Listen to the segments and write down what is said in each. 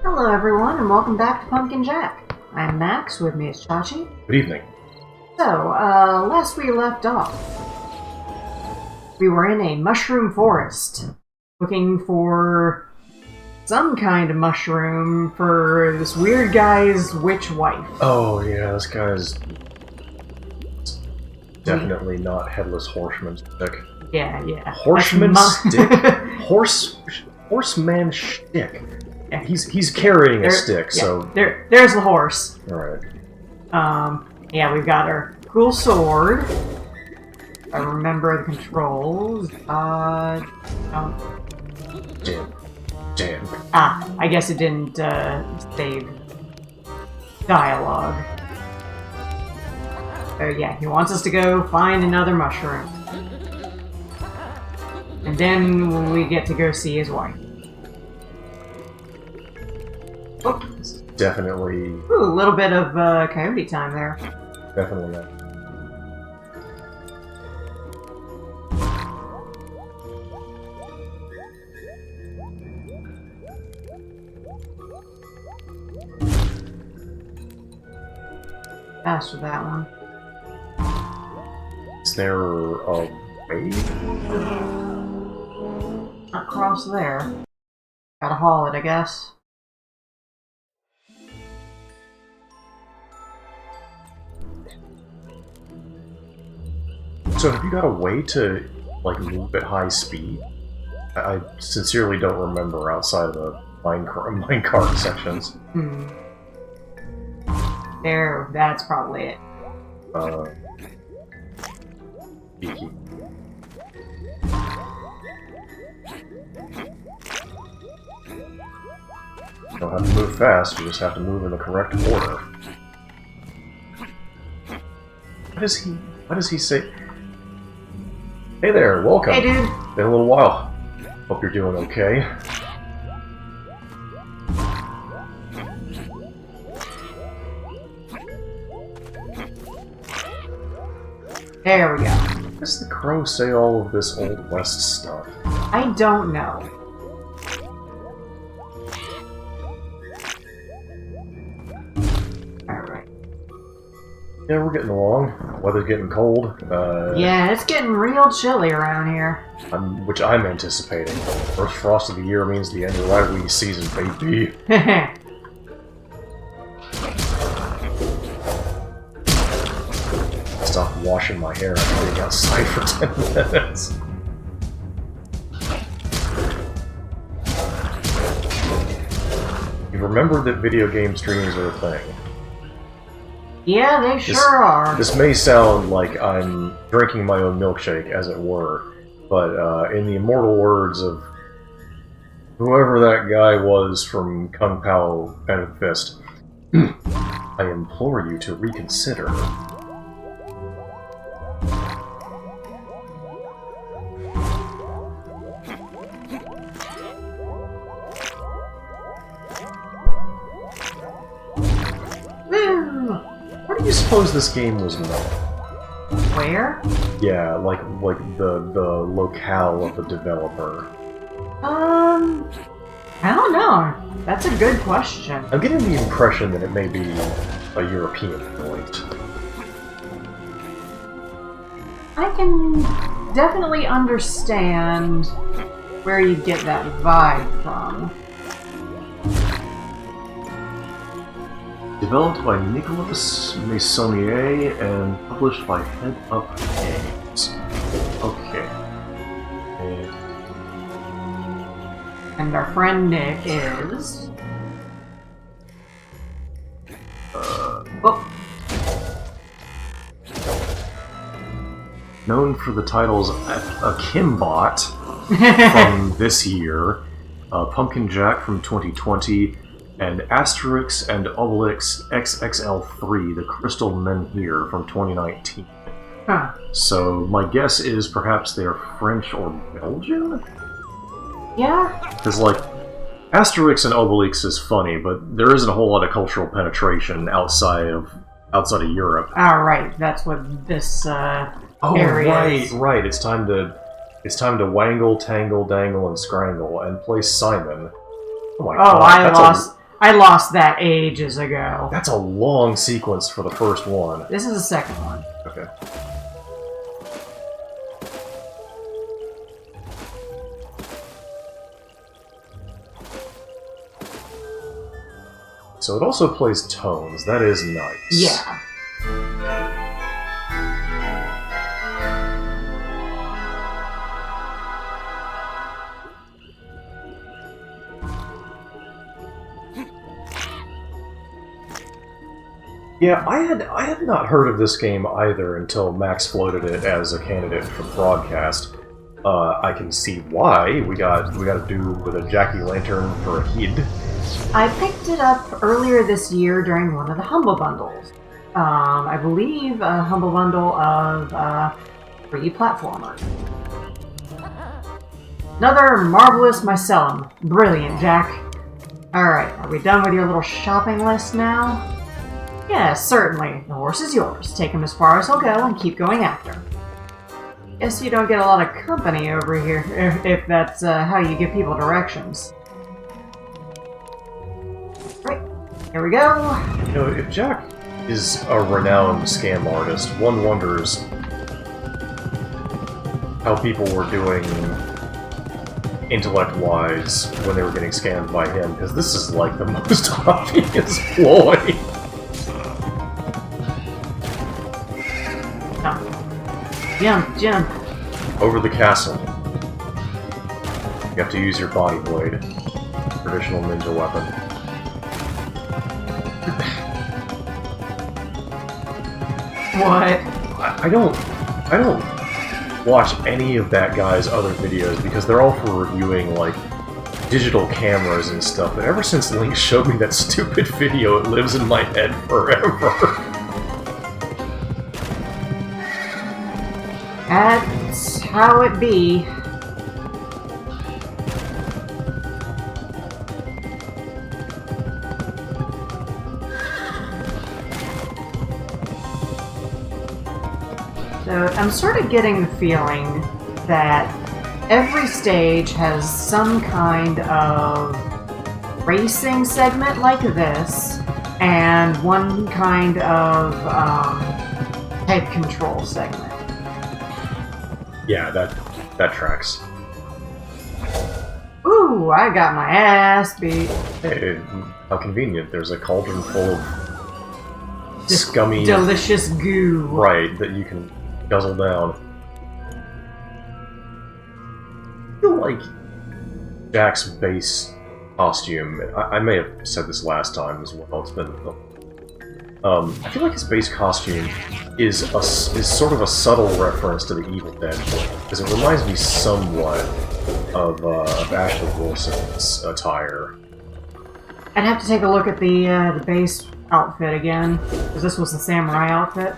Hello everyone and welcome back to Pumpkin Jack. I'm Max, with me is Chachi. Good evening. So, last we left off, we were in a mushroom forest, looking for some kind of mushroom for this weird guy's witch wife. Oh yeah, this guy's definitely not Headless Horseman stick. Yeah. Horseman stick? Horseman stick. Yeah. He's carrying a stick, so... There's the horse. Alright. Yeah, we've got our cool sword. I remember the controls. Damn. I guess it didn't, save dialogue. So yeah, he wants us to go find another mushroom. And then we get to go see his wife. Oh. This is definitely... Ooh, a little bit of, coyote time there. Definitely not. Fast with that one. Is there a way? Across there. Gotta haul it, I guess. So have you got a way to, like, move at high speed? I sincerely don't remember outside of the minecart sections. There, that's probably it. Geeky. You don't have to move fast, you just have to move in the correct order. What does he say? Hey there, welcome. Hey, dude. Been a little while. Hope you're doing okay. There we go. Why does the crow say all of this Old West stuff? I don't know. Alright. Yeah, we're getting along. Weather's getting cold. Yeah, it's getting real chilly around here. Which I'm anticipating. First frost of the year means the end of ragweed season, baby. Stop washing my hair after being outside for 10 minutes. You remember that video game streams are a thing. Yeah, they sure are. This may sound like I'm drinking my own milkshake, as it were, but in the immortal words of whoever that guy was from Kung Pao Bennett Fist, I implore you to reconsider. Where do you suppose this game was made? Where? Yeah, like the locale of the developer. I don't know. That's a good question. I'm getting the impression that it may be a European joint. I can definitely understand where you get that vibe from. Developed by Nicolas Meissonier and published by Head Up Games. Okay. And our friend Nick is... Known for the titles Akimbot from this year, Pumpkin Jack from 2020, and Asterix and Obelix XXL3, The Crystal Menhir from 2019. Huh. So my guess is perhaps they're French or Belgian? Yeah? Because, like, Asterix and Obelix is funny, but there isn't a whole lot of cultural penetration outside of Europe. Alright, that's what this, area is. Right. It's time to wangle, tangle, dangle, and scrangle, and play Simon. Oh my god. I lost that ages ago. That's a long sequence for the first one. This is the second one. Okay. So it also plays tones. That is nice. Yeah. Yeah, I had not heard of this game either until Max floated it as a candidate for broadcast. I can see why. We got a dude with a jack-o'-lantern for a head. I picked it up earlier this year during one of the Humble Bundles. I believe a Humble Bundle of free platformer. Another marvelous mycelium. Brilliant, Jack. Alright, are we done with your little shopping list now? Yes, certainly. The horse is yours. Take him as far as he'll go and keep going after him. Guess you don't get a lot of company over here, if that's how you give people directions. Right, here we go. You know, if Jack is a renowned scam artist, one wonders how people were doing intellect-wise when they were getting scammed by him, because this is like the most obvious ploy. Jump, jump. Over the castle. You have to use your body blade. Traditional ninja weapon. What? I don't watch any of that guy's other videos because they're all for reviewing, like, digital cameras and stuff, but ever since Link showed me that stupid video, it lives in my head forever. That's how it be. So I'm sort of getting the feeling that every stage has some kind of racing segment like this, and one kind of head control segment. Yeah, that tracks. Ooh, I got my ass beat. Hey, how convenient. There's a cauldron full of scummy... delicious goo. Right, that you can guzzle down. I feel like Jack's base costume... I may have said this last time as well, it's been... I feel like his base costume is sort of a subtle reference to the Evil Dead, because it reminds me somewhat of Ashley Wilson's attire. I'd have to take a look at the base outfit again, because this was the samurai outfit.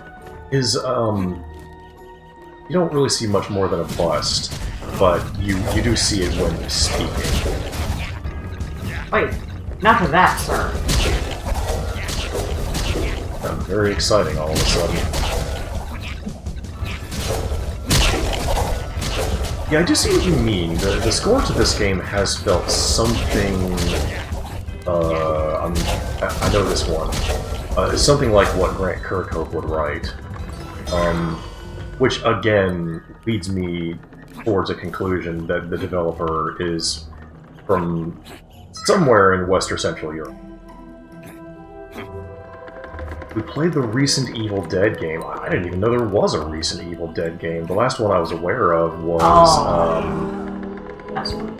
His, you don't really see much more than a bust, but you do see it when he's speaking. Wait, not for that, sir. Very exciting all of a sudden. Yeah, I do see what you mean. The score to this game has felt something... I know this one. It's something like what Grant Kirkhope would write. Which, again, leads me towards a conclusion that the developer is from somewhere in West or Central Europe. We played the recent Evil Dead game. I didn't even know there was a recent Evil Dead game. The last one I was aware of was, that's one.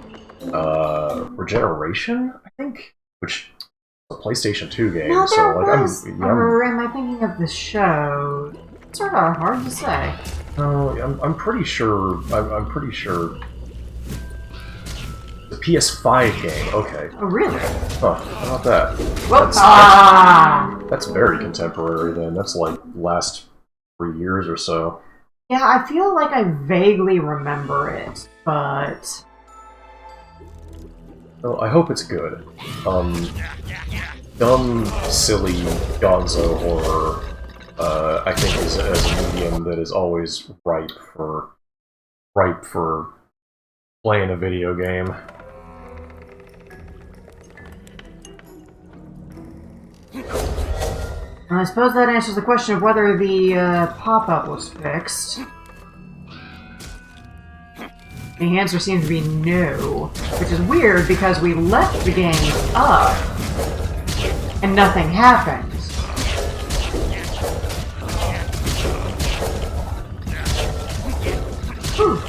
Regeneration, I think? Which is a PlayStation 2 game. No, so, there like, was, or am I thinking of the show? It's sort of hard to say. No, I'm pretty sure, I'm pretty sure... The PS5 game, okay. Oh, really? Huh, how about that? Whoops! That's very contemporary then. That's like last 3 years or so. Yeah, I feel like I vaguely remember it, but... Well, I hope it's good. Dumb, silly gonzo horror, I think is a medium that is always ripe for playing a video game. I suppose that answers the question of whether the pop-up was fixed. The answer seems to be no, which is weird because we left the game up and nothing happened. Whew.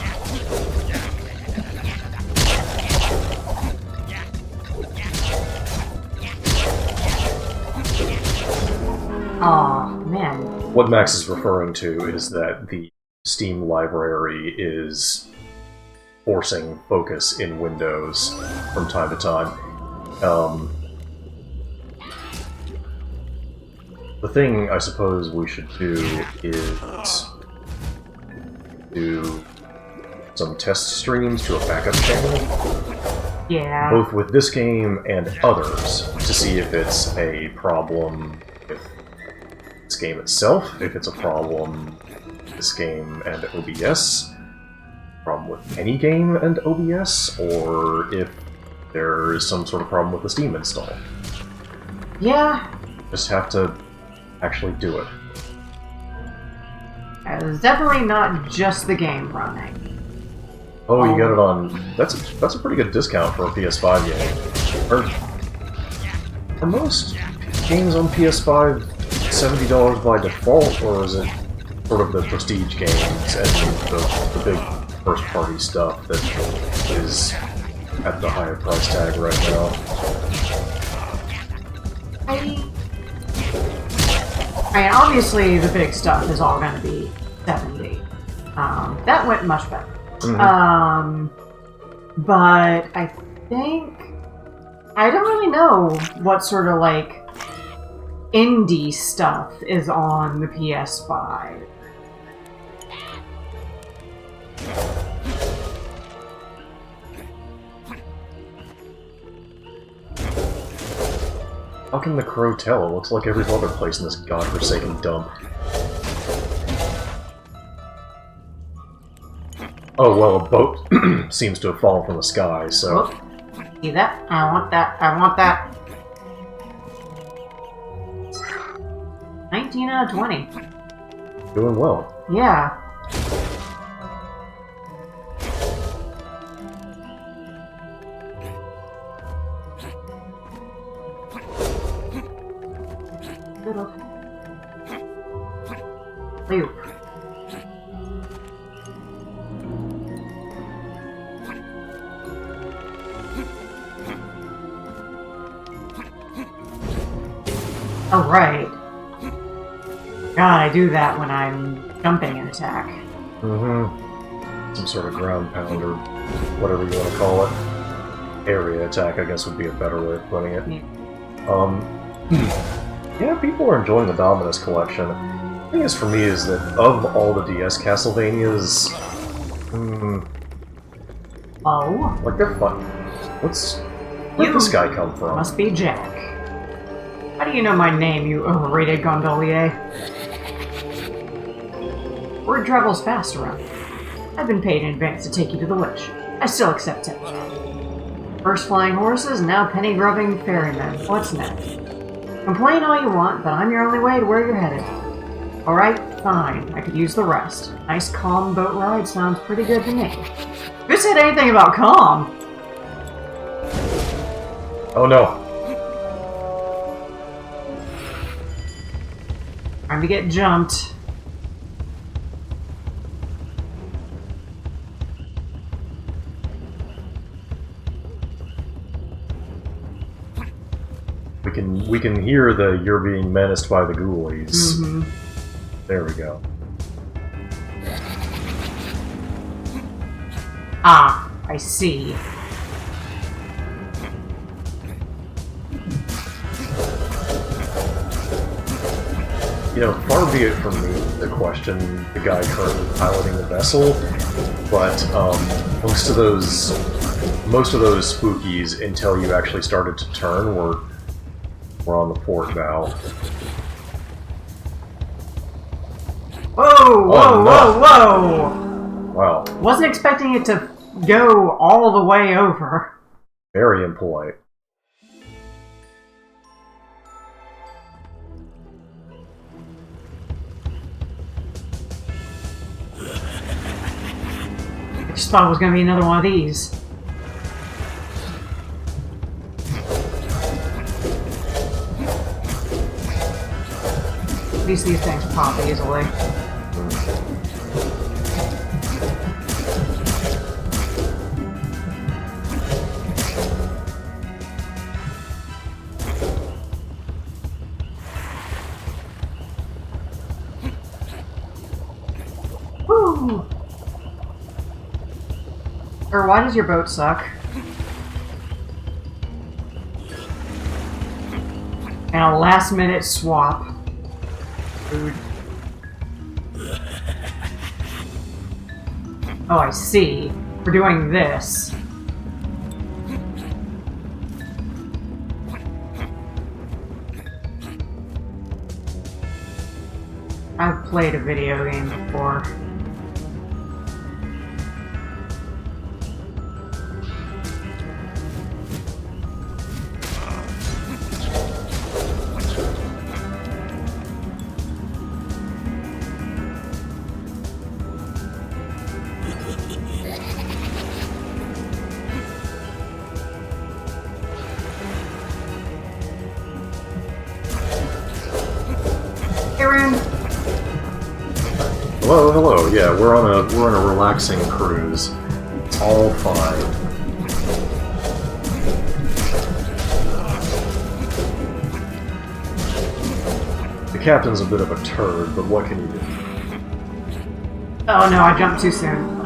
Aw, man. What Max is referring to is that the Steam library is forcing focus in Windows from time to time. The thing I suppose we should do is do some test streams to a backup channel, Yeah. both with this game and others, to see if it's a problem with this game itself, if it's a problem with this game and OBS, problem with any game and OBS, or if there is some sort of problem with the Steam install. Yeah. Just have to actually do it. It's definitely not just the game running. Oh, you got it on... That's a pretty good discount for a PS5 game. Are most games on PS5 $70 by default, or is it sort of the prestige games and the big first-party stuff that is at the higher price tag right now? I mean, obviously the big stuff is all going to be 70. That went much better. Mm-hmm. But I think... I don't really know what sort of, like, indie stuff is on the PS5. How can the crow tell? It looks like every other place in this godforsaken dump. Oh, well, a boat seems to have fallen from the sky, so... Oh, see that? I want that. I want that. 19 out of 20. Doing well. Yeah. Little loop. Oh, right. God, I do that when I'm jumping an attack. Mm-hmm. Some sort of ground pound or whatever you want to call it. Area attack, I guess, would be a better way of putting it. Yeah, people are enjoying the Dominus collection. The thing is, for me, is that of all the DS Castlevanias, Oh, like, they're fun. Where'd this guy come from? must be Jack. How do you know my name, you overrated gondolier? Word travels fast around here. I've been paid in advance to take you to the Lich. I still accept it. First flying horses, now penny-grubbing ferrymen. What's next? Complain all you want, but I'm your only way to where you're headed. Alright, fine. I could use the rest. Nice calm boat ride sounds pretty good to me. Who said anything about calm? Oh no. Time to get jumped. We can hear the "you're being menaced by the ghoulies." Mm-hmm. There we go. Ah, I see. You know, far be it from me to question the guy currently piloting the vessel, but most of those spookies, until you actually started to turn, were on the port bow. Whoa, whoa, Oh, no. whoa, whoa! Wow, Wasn't expecting it to go all the way over. very impolite. Just thought it was gonna be another one of these. At least these things pop easily. Woo! Or why does your boat suck? And a last minute swap. Food. Oh, I see. We're doing this. I've played a video game before. Hello, hello. Yeah, we're on a relaxing cruise. It's all fine. The captain's a bit of a turd, but what can you do? Oh no, I jumped too soon.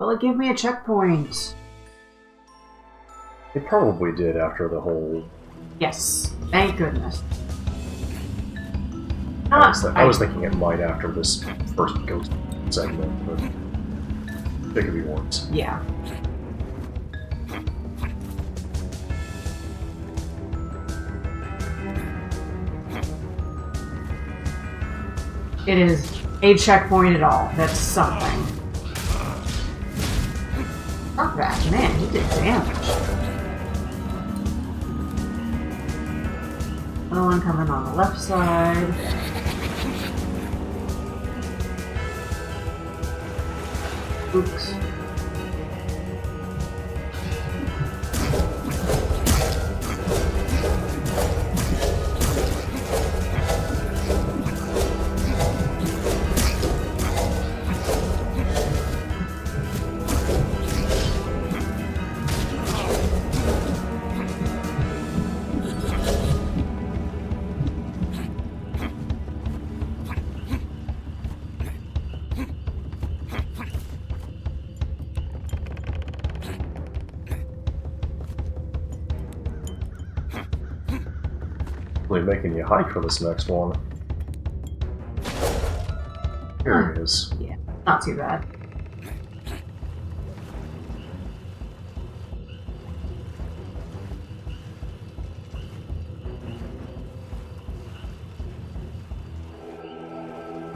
Will it give me a checkpoint? It probably did after the whole... Yes, thank goodness. I was thinking it might after this first ghost segment, but it could be worse. Yeah. It is a checkpoint at all. That's something. Not bad, man. He did damage. Another one coming on the left side. Oops. Really making you hike for this next one. Here it is. Yeah, not too bad.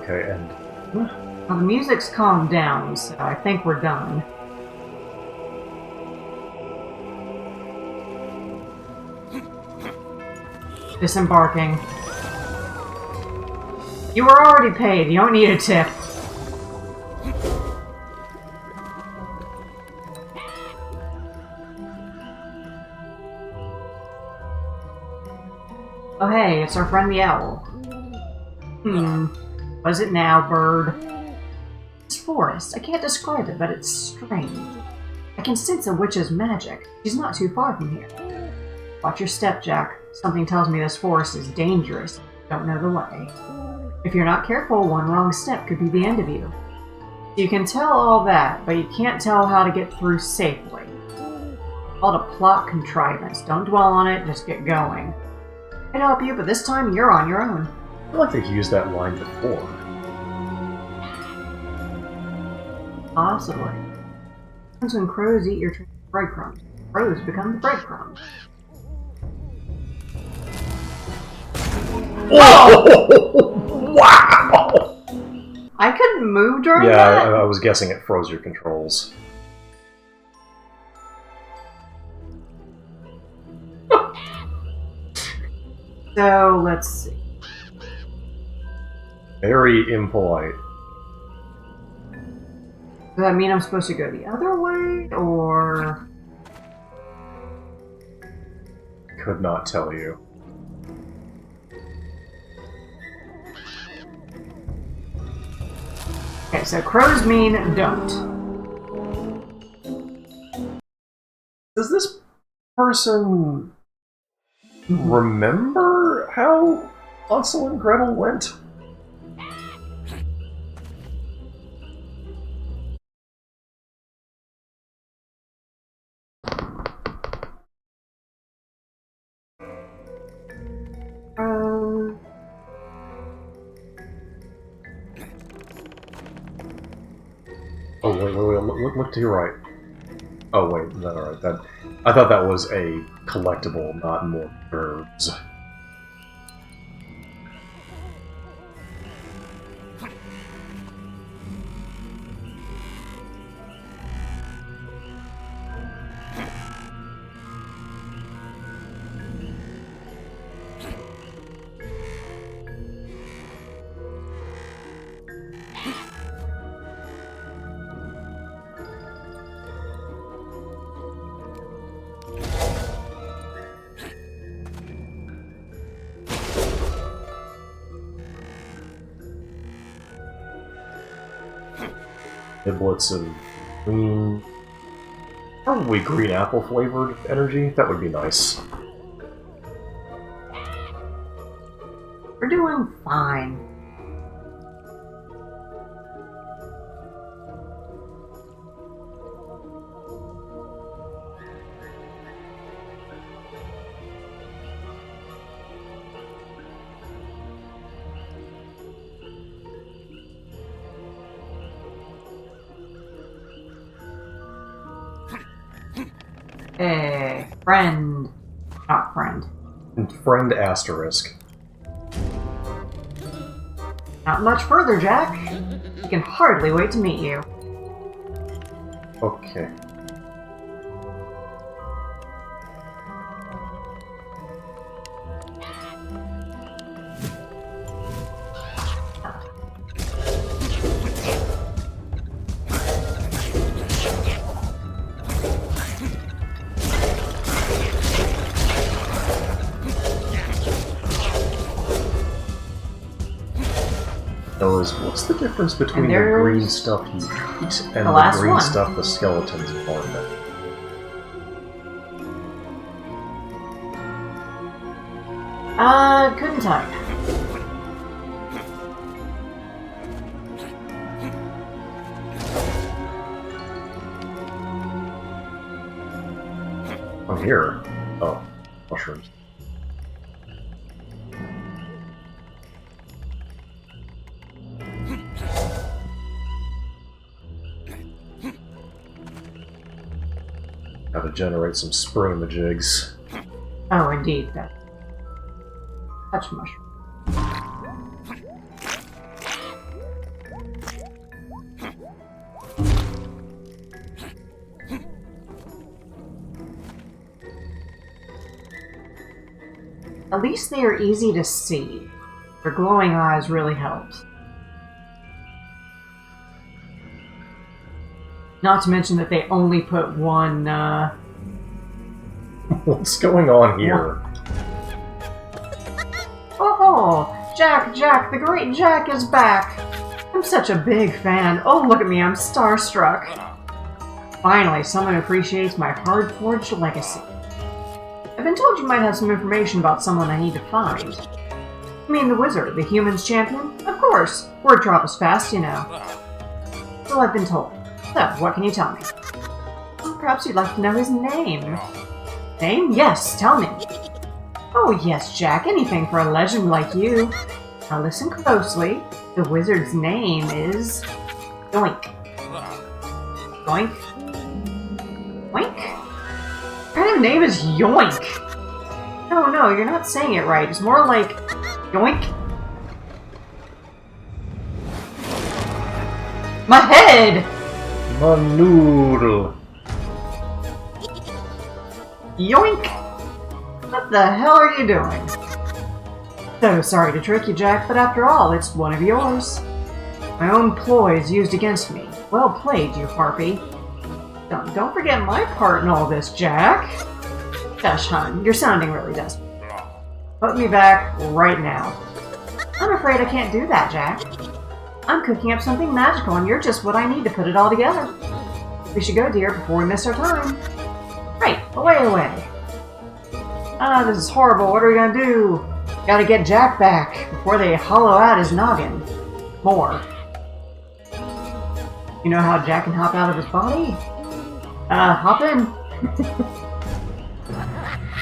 Okay, and... Well, the music's calmed down, so I think we're done. Disembarking. You were already paid. You don't need a tip. Oh hey, it's our friend the owl. What is it now, bird? This forest. I can't describe it, but it's strange. I can sense a witch's magic. She's not too far from here. Watch your step, Jack. Something tells me this forest is dangerous. Don't know the way. If you're not careful, one wrong step could be the end of you. You can tell all that, but you can't tell how to get through safely. Called a plot contrivance. Don't dwell on it, just get going. I'd help you, but this time you're on your own. I feel like they've used that line before. Possibly. That's when crows eat your breadcrumbs. Crows become the breadcrumbs. Oh! Wow! I couldn't move during Yeah, that? I was guessing it froze your controls. So, let's see. Very impolite. Does that mean I'm supposed to go the other way, or... Could not tell you. Okay, so crows mean don't. Does this person remember how Hansel and Gretel went? Oh wait, look to your right. Oh wait, no, alright, that... I thought that was a collectible, not more herbs. Niblets of green... Probably green apple flavored energy. That would be nice. We're doing fine. Hey, friend. Not friend. And friend asterisk. Not much further, Jack. I can hardly wait to meet you. Okay. What's the difference between the green stuff you eat and the green one. stuff the skeletons farm? Couldn't tell you. I'm here. Oh, mushrooms. Gotta generate some spring-a-jigs. Oh, indeed. That. Touch mushroom. At least they are easy to see. Their glowing eyes really helped. Not to mention that they only put one, What's going on here? Oh, Jack, the great Jack is back! I'm such a big fan. Oh, look at me, I'm starstruck. Finally, someone who appreciates my hard-forged legacy. I've been told you might have some information about someone I need to find. You mean the wizard, the humans champion? Of course. Word travels fast, you know. So I've been told. So, what can you tell me? Perhaps you'd like to know his name. Name? Yes, tell me. Oh yes, Jack, anything for a legend like you. Now listen closely. The wizard's name is... Yoink. Yoink? Yoink? What kind of name is Yoink? No, you're not saying it right. It's more like... Yoink? My head! My noodle. Yoink! What the hell are you doing? So sorry to trick you, Jack, but after all, it's one of yours. My own ploy is used against me. Well played, you harpy. Don't forget my part in all this, Jack. Gosh, hon, you're sounding really desperate. Put me back right now. I'm afraid I can't do that, Jack. I'm cooking up something magical, and you're just what I need to put it all together. We should go, dear, before we miss our time. Right, away. Ah, this is horrible. What are we gonna do? Gotta get Jack back before they hollow out his noggin. More. You know how Jack can hop out of his body? Hop in.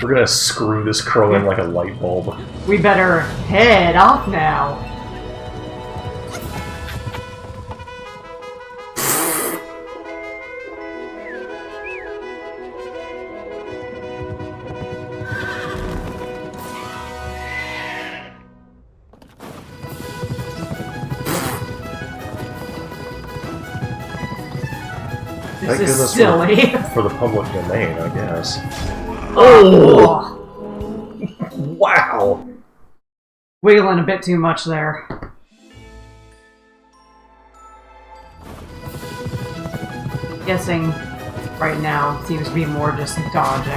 We're gonna screw this crow in like a light bulb. We better head off now. Thank This is goodness silly. for the public domain, I guess. Oh! Wow! Wiggling a bit too much there. Guessing right now seems to be more just dodging.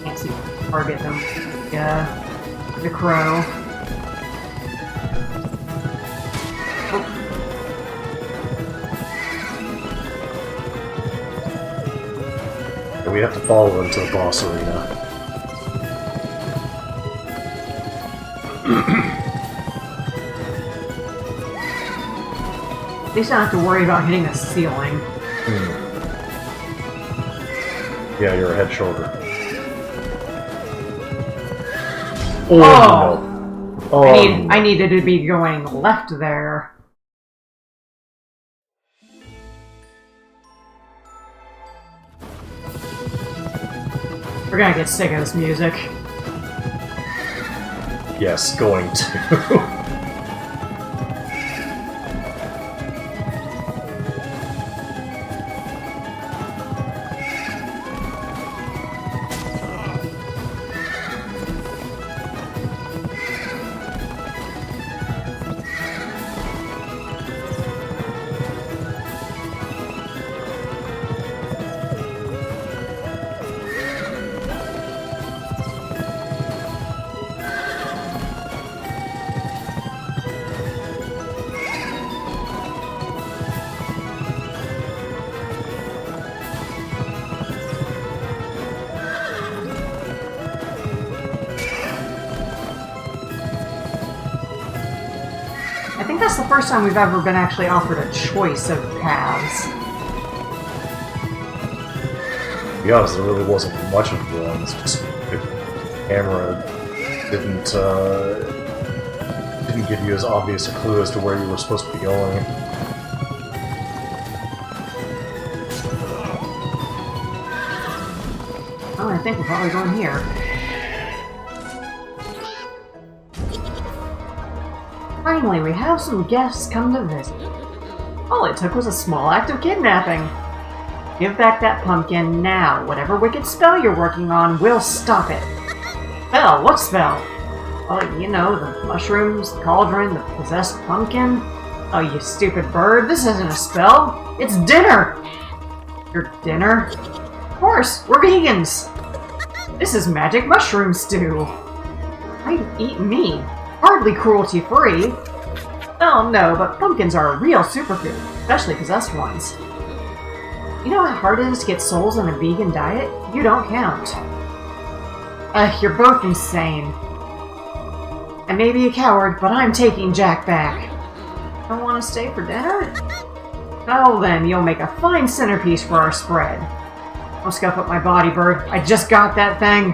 Can't see target them. Yeah, the crow. And we have to follow him to the boss arena. At least I don't have to worry about hitting the ceiling. Yeah, you're a head shoulder. Oh! No. Oh, I needed to be going left there. We're gonna get sick of this music. Yes, going to. I think that's the first time we've ever been actually offered a choice of paths. To be honest, there really wasn't much of one. It's just the camera didn't give you as obvious a clue as to where you were supposed to be going. Oh, I think we're probably going here. Finally, we have some guests come to visit. All it took was a small act of kidnapping. Give back that pumpkin now. Whatever wicked spell you're working on will stop it. Spell? What spell? Well, you know, the mushrooms, the cauldron, the possessed pumpkin. Oh, you stupid bird. This isn't a spell. It's dinner. Your dinner? Of course, we're vegans. This is magic mushroom stew. I'd eat meat. Hardly cruelty-free. Oh no, but pumpkins are a real superfood, especially possessed ones. You know how hard it is to get souls on a vegan diet? You don't count. You're both insane. I may be a coward, but I'm taking Jack back. Don't want to stay for dinner? Oh, then you'll make a fine centerpiece for our spread. Don't scuff up my body, bird. I just got that thing.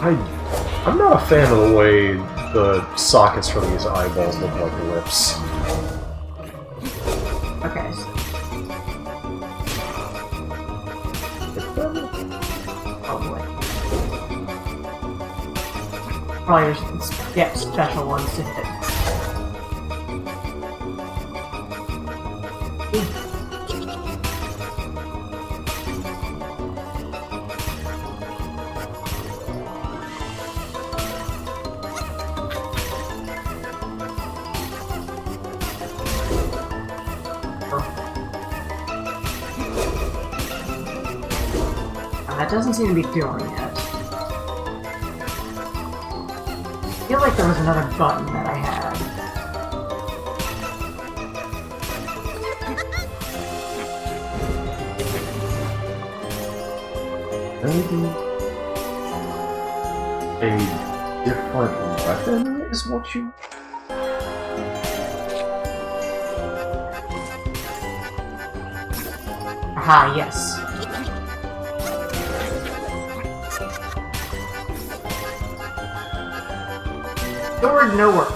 I'm not a fan of the way the sockets for these eyeballs look like lips. Okay. Oh boy. Probably just get special ones to hit. That doesn't seem to be doing it. I feel like there was another button that I had. Maybe a different weapon is what you... Aha, yes. Sword, no work.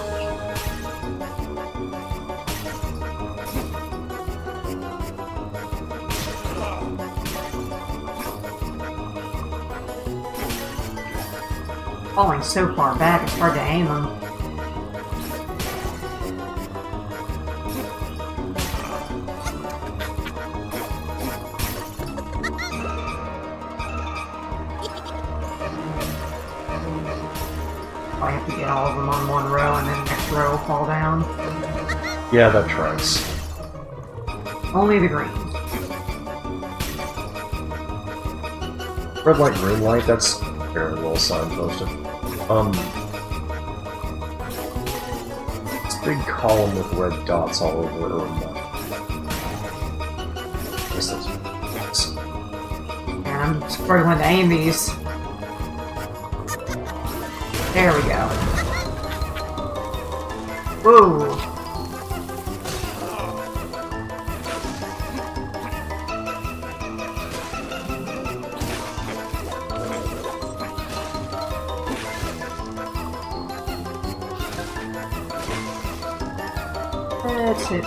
Falling so far back, it's hard to aim them. I have to get all of them on one row and then the next row will fall down. Yeah, that tracks. Only the green. Red light, green light, that's fairly well signposted. This big column with red dots all over it, or This is... And I'm struggling to aim these. There we go. Whoa! That's it.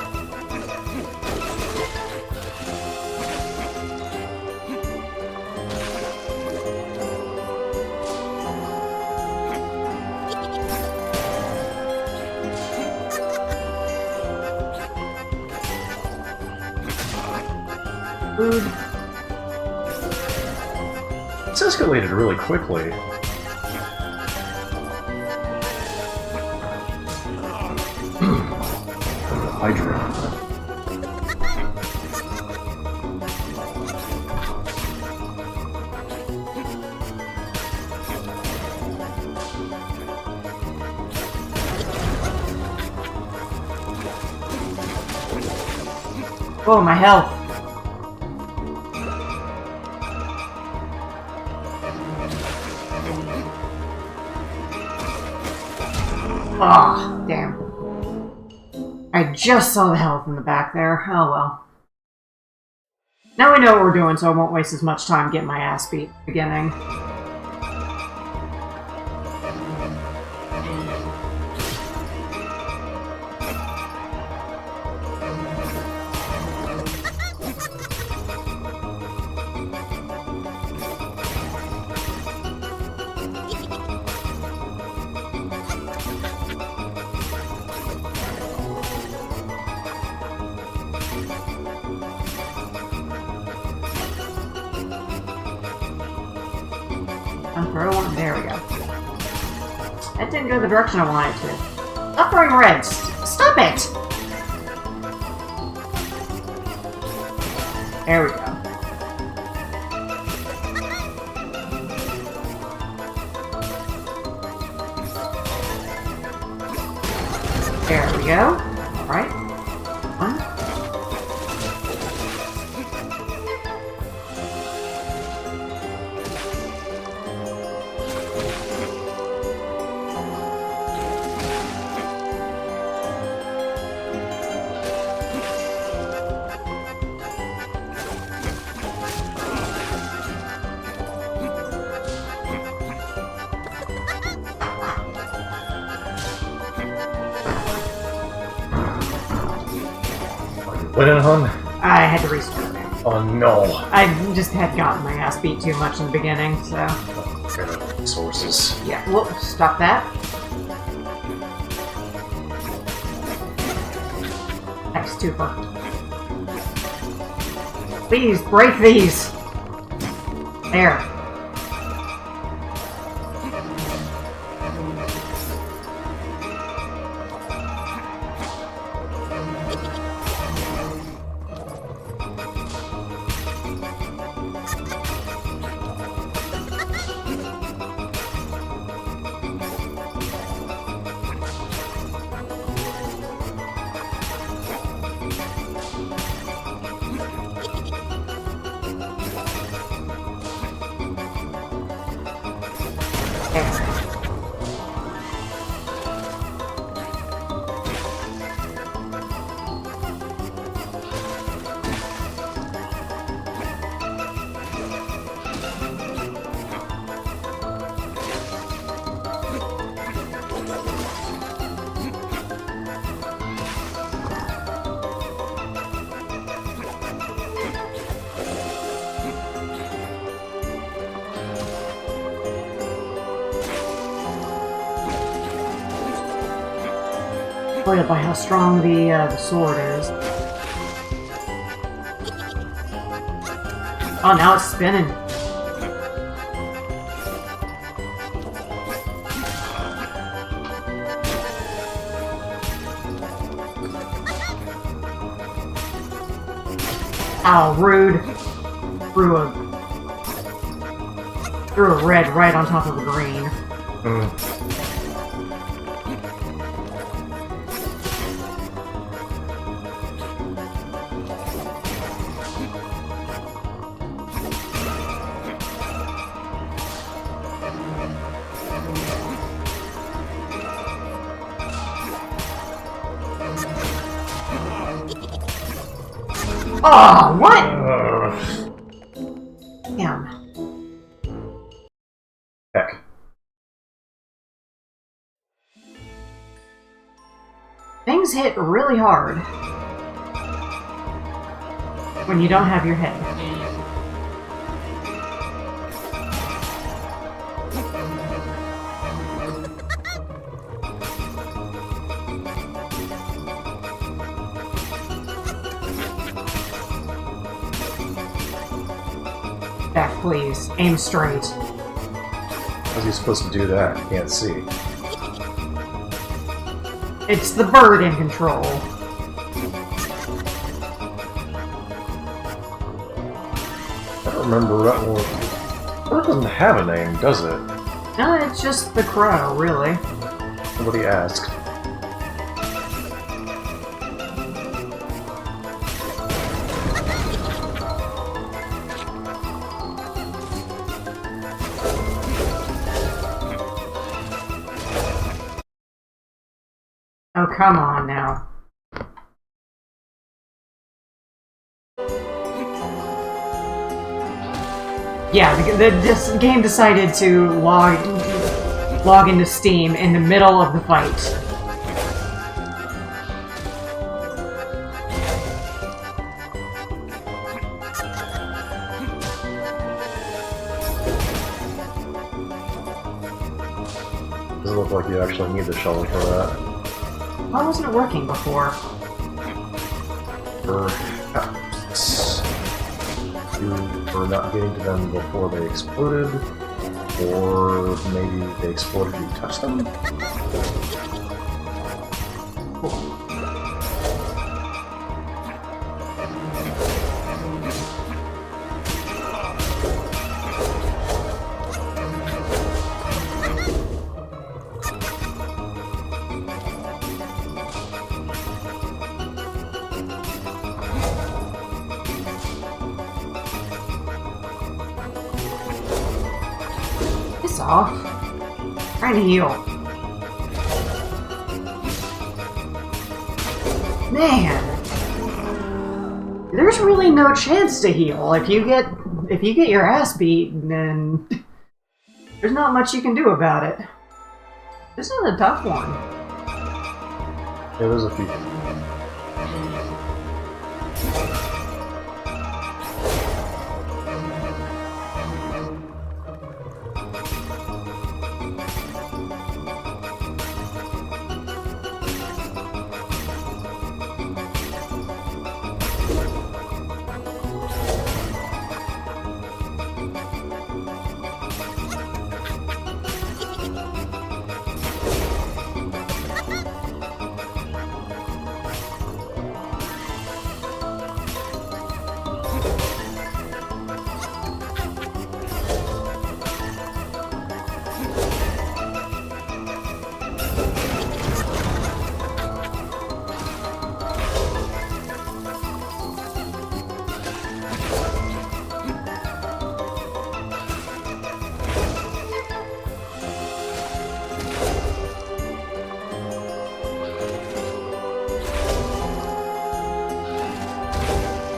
Food. It's escalated really quickly. Hydra. Oh, my health. Ah, damn. I just saw the health in the back there. Oh well. Now we know what we're doing, so I won't waste as much time getting my ass beat at the beginning. Throw one. There we go. That didn't go the direction I wanted it to. Stop throwing reds. Stop it! There we go. There we go. Alright. One. What in, hon? I had to restart it. Oh no. I just had gotten my ass beat too much in the beginning, so... Okay. Sources. Yeah, whoop, stop that. X Tuber. Please, break these! There. Spoiled by how strong the sword is. Oh, now it's spinning. Ow, rude. Threw a red right on top of a green. Oh, what? Damn. Heck. Things hit really hard when you don't have your head. Back, please. Aim straight. How's he supposed to do that? Can't see. It's the bird in control. I don't remember that one. Bird doesn't have a name, does it? No, it's just the crow, really. Nobody asked. Oh, come on now. Yeah, this game decided to log into Steam in the middle of the fight. Doesn't look like you actually need the shovel for that. Why wasn't it working before? Perhaps you were not getting to them before they exploded, or maybe they exploded and you touched them? Piss off. Trying to heal. Man. There's really no chance to heal. If you get your ass beat, then there's not much you can do about it. This is a tough one. Yeah, there's a few.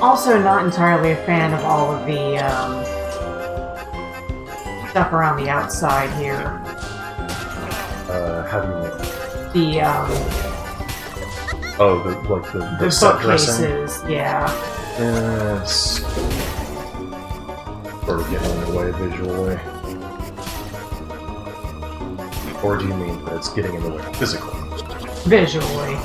Also, not entirely a fan of all of the stuff around the outside here. How do you mean? The Oh, the set dressing? bookcases, yeah. It's sort of getting in the way visually. Or do you mean that it's getting in the way physically? Visually.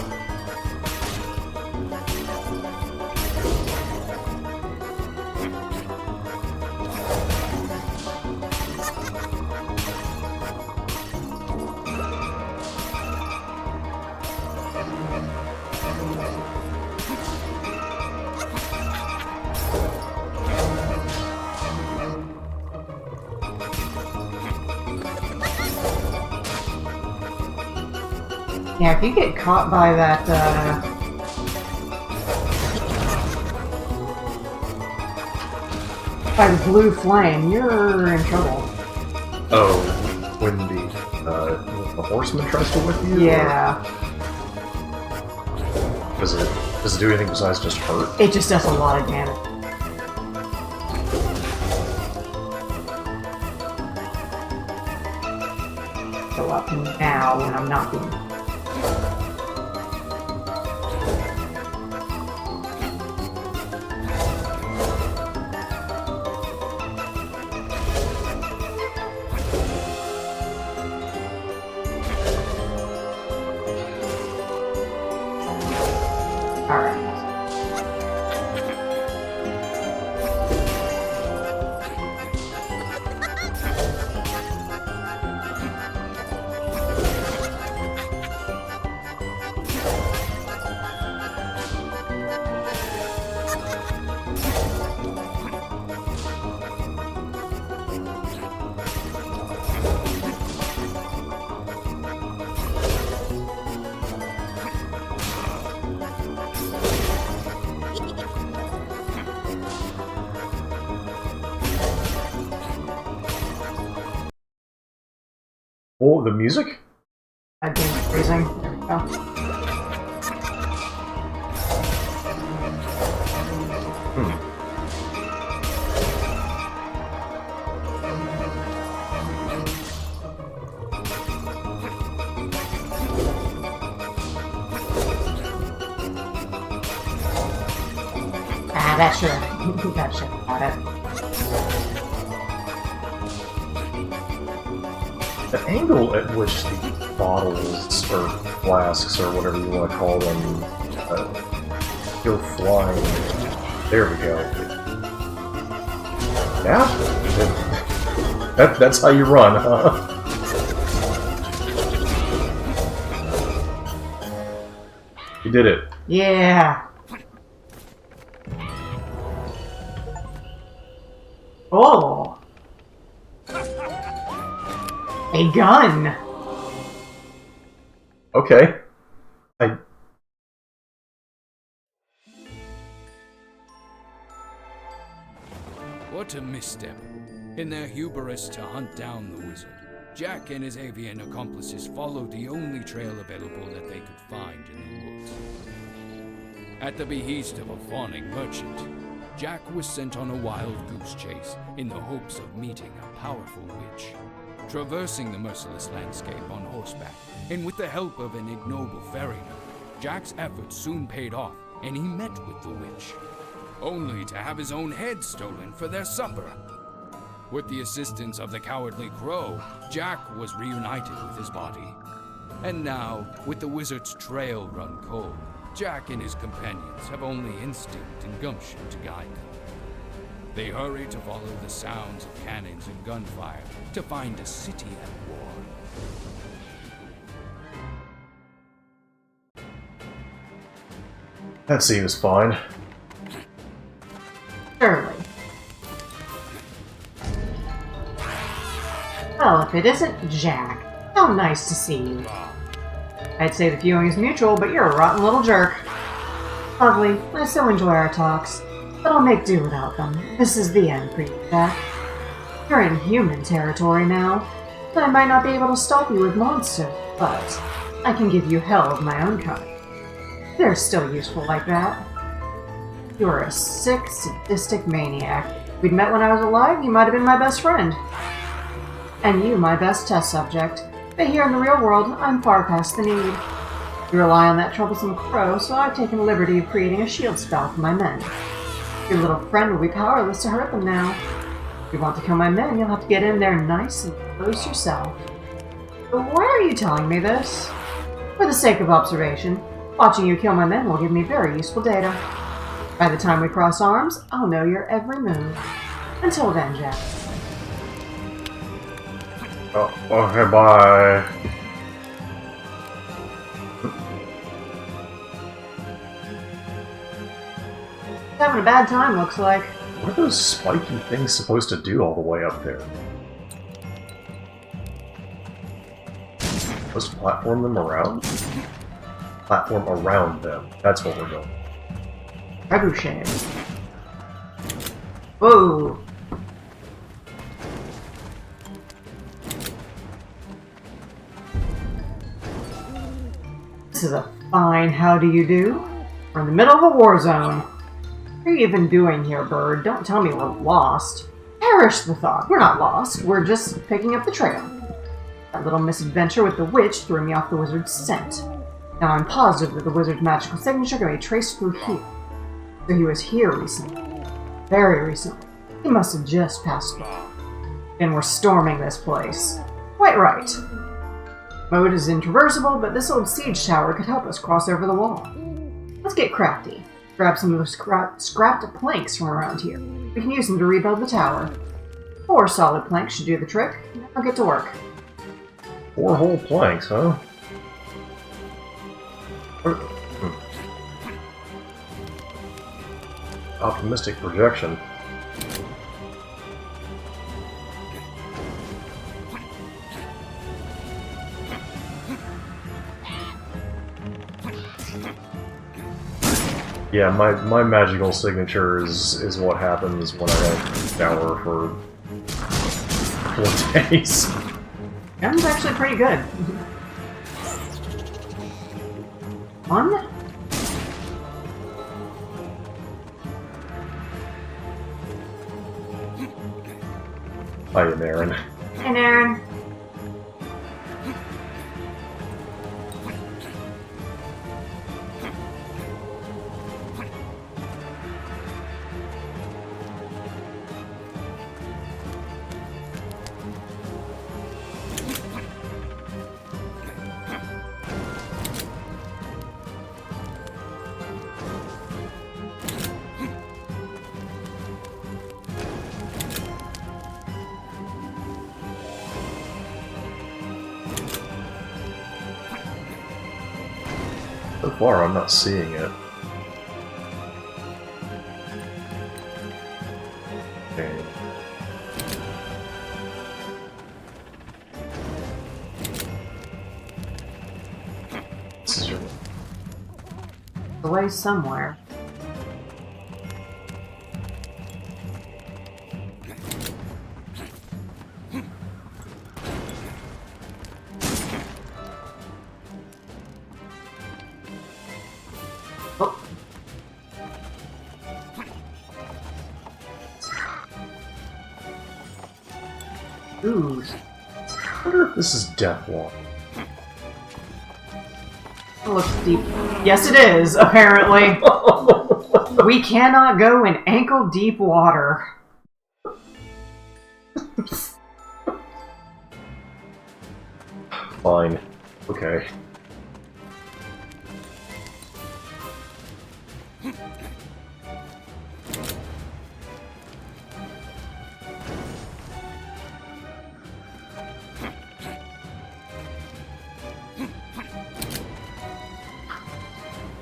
Yeah, if you get caught by that, by the blue flame, you're in trouble. Oh, when the horseman tries to whip you? Yeah. Does it do anything besides just hurt? It just does a lot of damage. Go up now when I'm not being... Alright. Oh, the music? I've been freezing. There we go. Ah, that should have got it. The angle at which the bottles, or flasks, or whatever you want to call them, go flying. There we go. Yeah? That's how you run, huh? You did it. Yeah. Oh. A gun. Okay. What a misstep. In their hubris to hunt down the wizard, Jack and his avian accomplices followed the only trail available that they could find in the woods. At the behest of a fawning merchant, Jack was sent on a wild goose chase in the hopes of meeting a powerful witch. Traversing the merciless landscape on horseback, and with the help of an ignoble ferryman, Jack's efforts soon paid off, and he met with the witch, only to have his own head stolen for their supper. With the assistance of the cowardly crow, Jack was reunited with his body. And now, with the wizard's trail run cold, Jack and his companions have only instinct and gumption to guide them. They hurry to follow the sounds of cannons and gunfire to find a city at war. That seems fine. Surely. Well, if it isn't Jack, how nice to see you. I'd say the feeling is mutual, but you're a rotten little jerk. Lovely, I so enjoy our talks, but I'll make do without them. This is the end for you, Jack. You're in human territory now. I might not be able to stop you with monsters, but I can give you hell of my own kind. They're still useful like that. You are a sick, sadistic maniac. If we'd met when I was alive, you might have been my best friend. And you, my best test subject. But here in the real world, I'm far past the need. You rely on that troublesome crow, so I've taken the liberty of creating a shield spell for my men. Your little friend will be powerless to hurt them now. If you want to kill my men, you'll have to get in there nice and close yourself. But why are you telling me this? For the sake of observation. Watching you kill my men will give me very useful data. By the time we cross arms, I'll know your every move. Until then, Jack. Oh, okay, bye. He's having a bad time, looks like. What are those spiky things supposed to do all the way up there? Supposed to platform them around? Platform around them. That's what we're doing. Trebuchet. Whoa! This is a fine how do you do. We're in the middle of a war zone. What are you even doing here, bird? Don't tell me we're lost. Perish the thought. We're not lost. We're just picking up the trail. That little misadventure with the witch threw me off the wizard's scent. Now I'm positive that the wizard's magical signature can be traced through here. So he was here recently. Very recently. He must have just passed by. And we're storming this place. Quite right. Mode is intraversible, but this old siege tower could help us cross over the wall. Let's get crafty. Grab some of those scrapped planks from around here. We can use them to rebuild the tower. 4 solid planks should do the trick. Now get to work. 4 whole planks, huh? Optimistic projection. Yeah, my magical signature is what happens when I don't shower for 4 days. Gun's actually pretty good. One? Hi, Aaron. And Aaron. So far, I'm not seeing it. Okay. This is your... Away somewhere. Oh. Ooh. I wonder if this is Deathwalk. Looks deep. Yes, it is, apparently. We cannot go in ankle-deep water. Fine. Okay.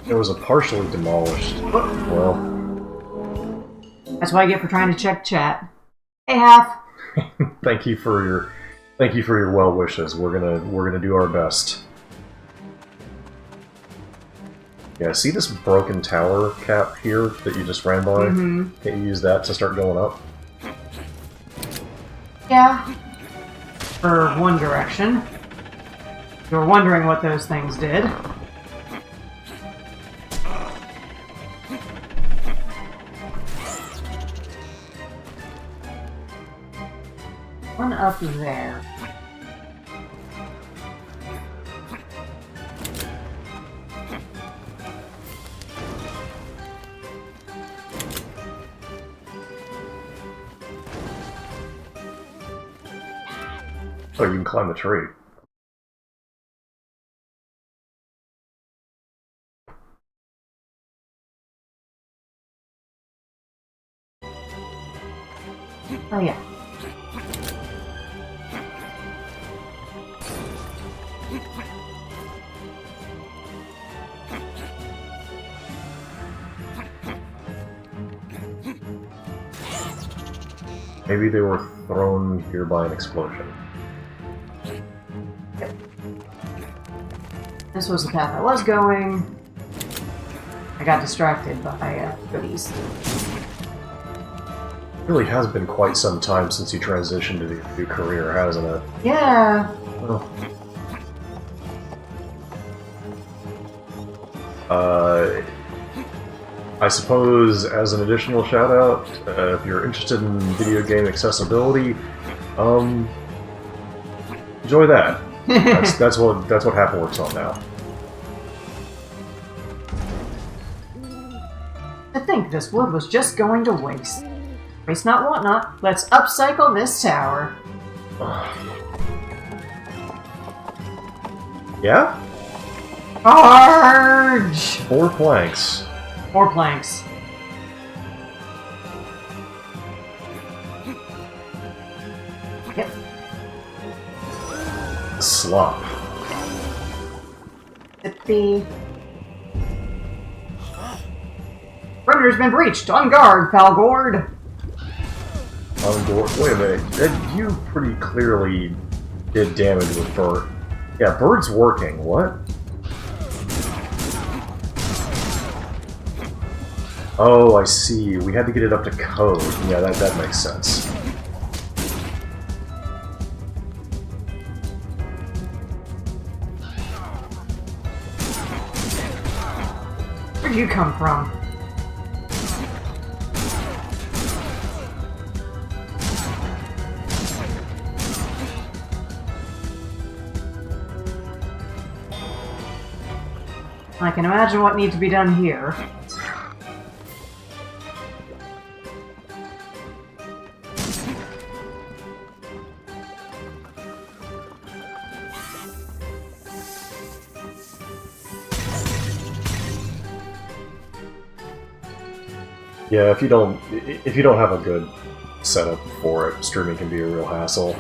It was a partially demolished. Well, That's what I get for trying to check chat. Hey, Half. thank you for your well wishes. We're gonna do our best. Yeah, see this broken tower cap here that you just ran by? Mm-hmm. Can't you use that to start going up? Yeah. For one direction. If you're wondering what those things did. One up there. Oh, you can climb the tree. Oh yeah. Maybe they were thrown here by an explosion. This was the path I was going. I got distracted by goodies. It really has been quite some time since you transitioned to the new career, hasn't it? Yeah. Well, I suppose, as an additional shout out, if you're interested in video game accessibility, enjoy that. That's what Apple works on now. I think this wood was just going to waste. Waste not, want not. Let's upcycle this tower. Yeah? Charge! 4 planks. 4 planks. Yep. Slop. Zippy. Perimeter's been breached. On guard, Falgord. Wait a minute. You pretty clearly did damage with Bird. Yeah, Bird's working. What? Oh, I see. We had to get it up to code. Yeah, that makes sense. Where'd you come from? I can imagine what needs to be done here. Yeah, if you don't have a good setup for it, streaming can be a real hassle.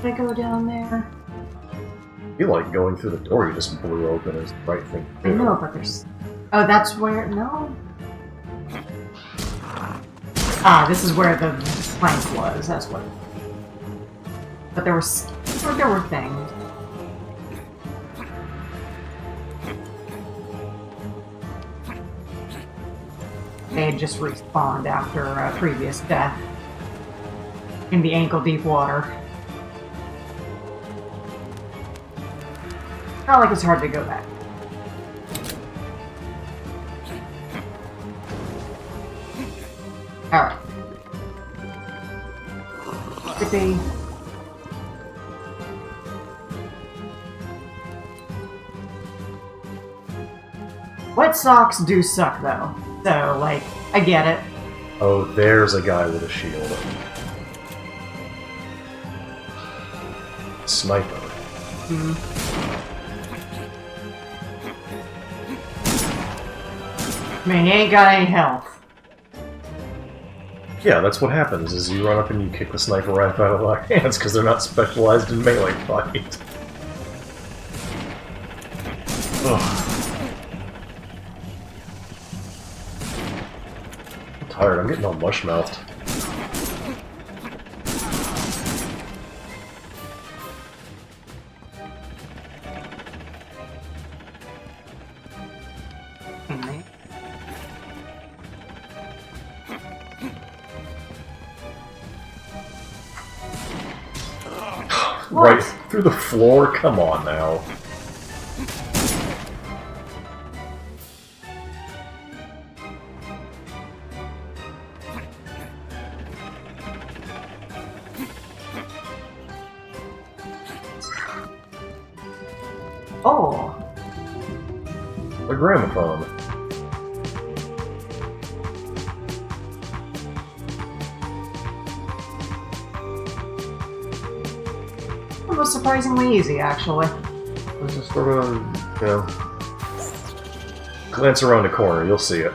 Can I go down there? I feel like going through the door you just blew open is the right thing to I do. know, but there's... Oh, that's where... No? Ah, this is where the plank was. That's what... But there was... There were things. They had just respawned after a previous death. In the ankle-deep water. Not like it's hard to go back. Alright. Zippy. Wet socks do suck though. So, like, I get it. Oh, there's a guy with a shield. Sniper. I mean, he ain't got any health. Yeah, that's what happens, is you run up and you kick the sniper rifle out of their hands because they're not specialized in melee fight. Ugh. I'm tired, I'm getting all mush-mouthed. Right through the floor? Come on now. Oh. A gramophone. It was surprisingly easy, actually. Let's just sort of, you know, glance around the corner, you'll see it.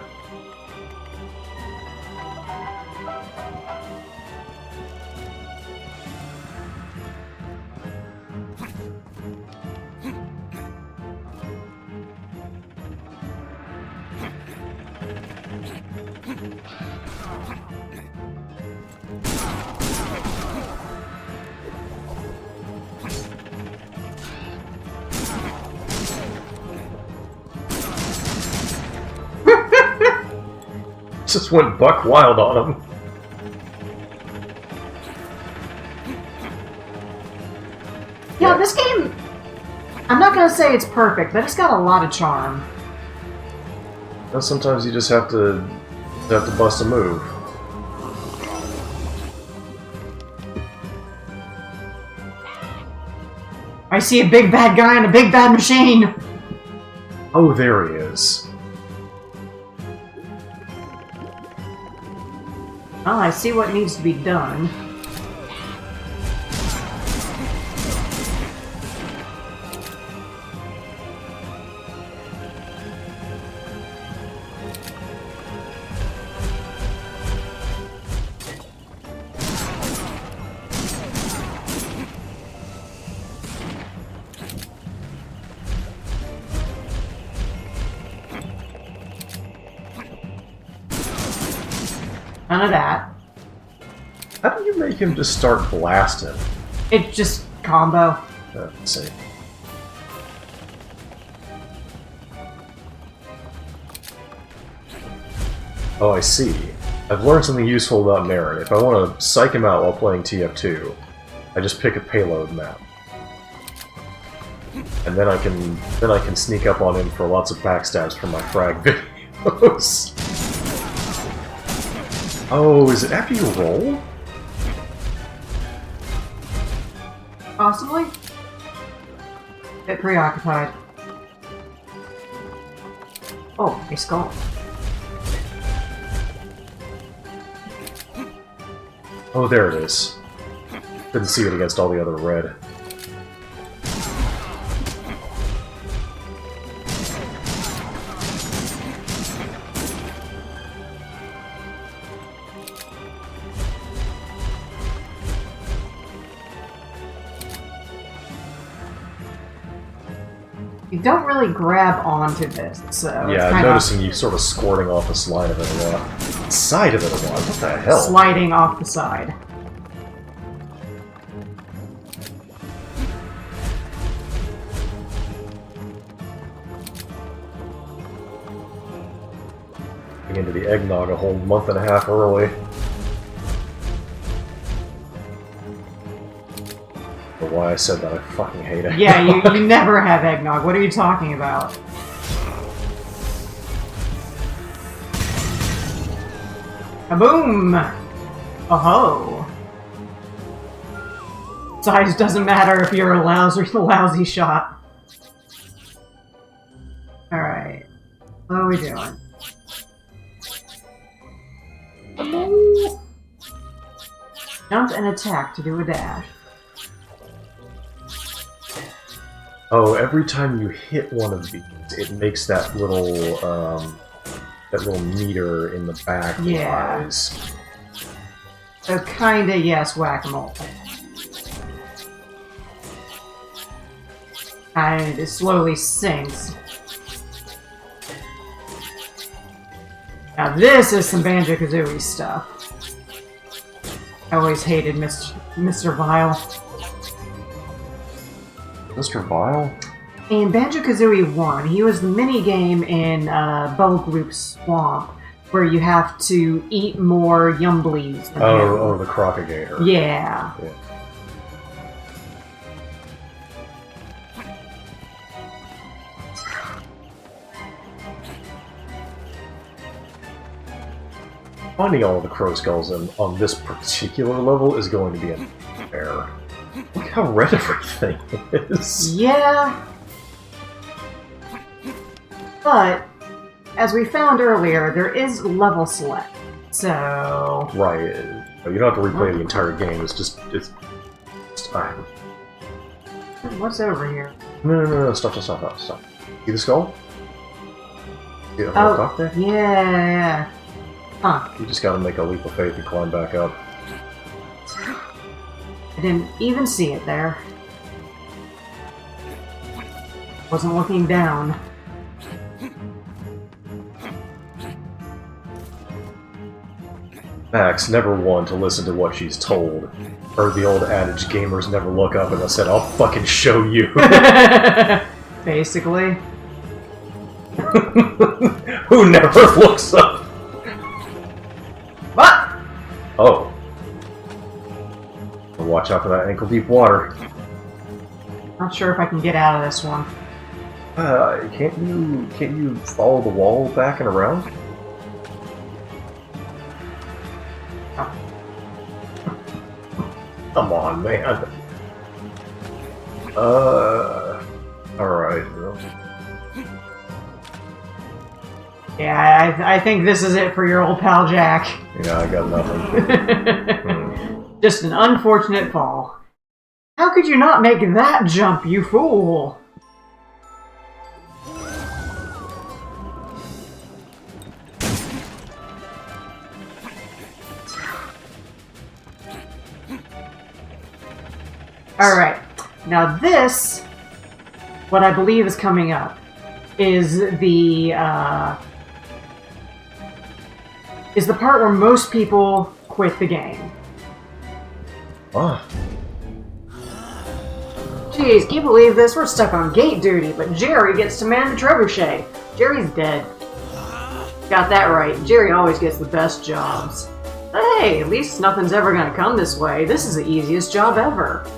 Just went buck wild on him. Yeah, this game, I'm not gonna say it's perfect, but it's got a lot of charm. Well, sometimes you just have to bust a move. I see a big bad guy on a big bad machine! Oh, there he is. Oh, I see what needs to be done. None of that. How do you make him just start blasting? It's just combo. Let's see. Oh, I see. I've learned something useful about Marin. If I want to psych him out while playing TF2, I just pick a payload map. And then I can sneak up on him for lots of backstabs from my frag videos. Oh, is it after you roll? Possibly? Bit preoccupied. Oh, a skull. Oh, there it is. Couldn't see it against all the other red. You don't really grab onto this, so Yeah, it's I'm kind noticing you sort of squirting off the side of it a lot. Side of it a lot? What the of hell? sliding off the side. Into the eggnog a whole month and a half early. But why I said that, I fucking hate it. Yeah, you never have eggnog. What are you talking about? Kaboom! Oh-ho! Size doesn't matter if you're a lousy shot. Alright. What are we doing? Jump and attack to do a dash. Oh, every time you hit one of these, it makes that little meter in the back Yeah. rise. So kinda, yes, whack-a-mole. And it slowly sinks. Now this is some Banjo-Kazooie stuff. I always hated Mr. Vile. Mr. Vile? In Banjo-Kazooie 1, he was the mini-game in Bowgloop Swamp, where you have to eat more Yumblies than him. Oh, the Crocagator. Yeah. Finding all of the crow skulls on this particular level is going to be a nightmare. Look how red everything is. Yeah. But, as we found earlier, there is level select. So... Right. You don't have to replay the entire game. It's just What's over here? No. Stop. See the skull? See it Oh, up there? yeah. Huh. You just gotta make a leap of faith and climb back up. I didn't even see it there. Wasn't looking down. Max never one to listen to what she's told. Heard the old adage, gamers never look up, and I said, I'll fucking show you. Basically. Who never looks up? What? Oh. Watch out for that ankle-deep water. Not sure if I can get out of this one. Can't you follow the wall back and around? Come on, man. Alright. Yeah, I think this is it for your old pal Jack. Yeah, I got nothing. Just an unfortunate fall. How could you not make that jump, you fool? Alright, now this, what I believe is coming up, is the part where most people quit the game. What? Jeez, can you believe this? We're stuck on gate duty, but Jerry gets to man the trebuchet. Jerry's dead. Got that right. Jerry always gets the best jobs. But hey, at least nothing's ever gonna come this way. This is the easiest job ever.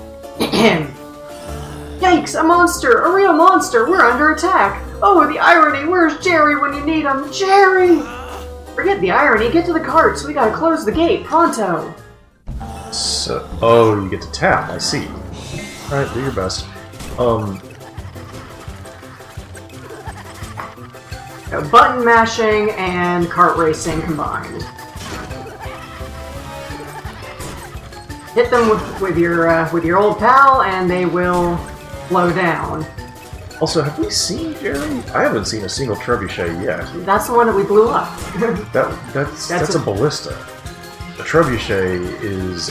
Yikes, a monster! A real monster! We're under attack! Oh, the irony! Where's Jerry when you need him? Jerry! Forget the irony, get to the carts. We gotta close the gate, pronto! So, oh, you get to tap, I see. Alright, do your best. Button mashing and kart racing combined. Hit them with your old pal, and they will slow down. Also, have we seen Jerry? I haven't seen a single trebuchet yet. That's the one that we blew up. That's a ballista. A trebuchet is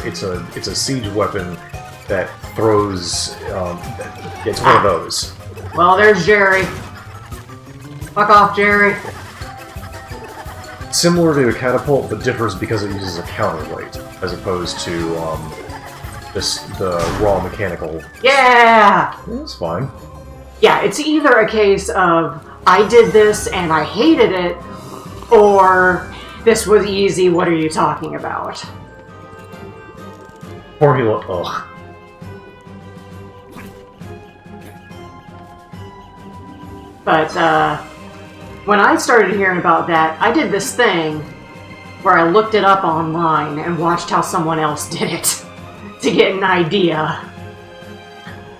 it's a siege weapon that throws. It's one of those. Well, there's Jerry. Fuck off, Jerry. Similar to a catapult, but differs because it uses a counterweight as opposed to the raw mechanical. Yeah! That's fine. Yeah, it's either a case of I did this and I hated it, or this was easy, what are you talking about? Formula, ugh. But, when I started hearing about that, I did this thing where I looked it up online and watched how someone else did it to get an idea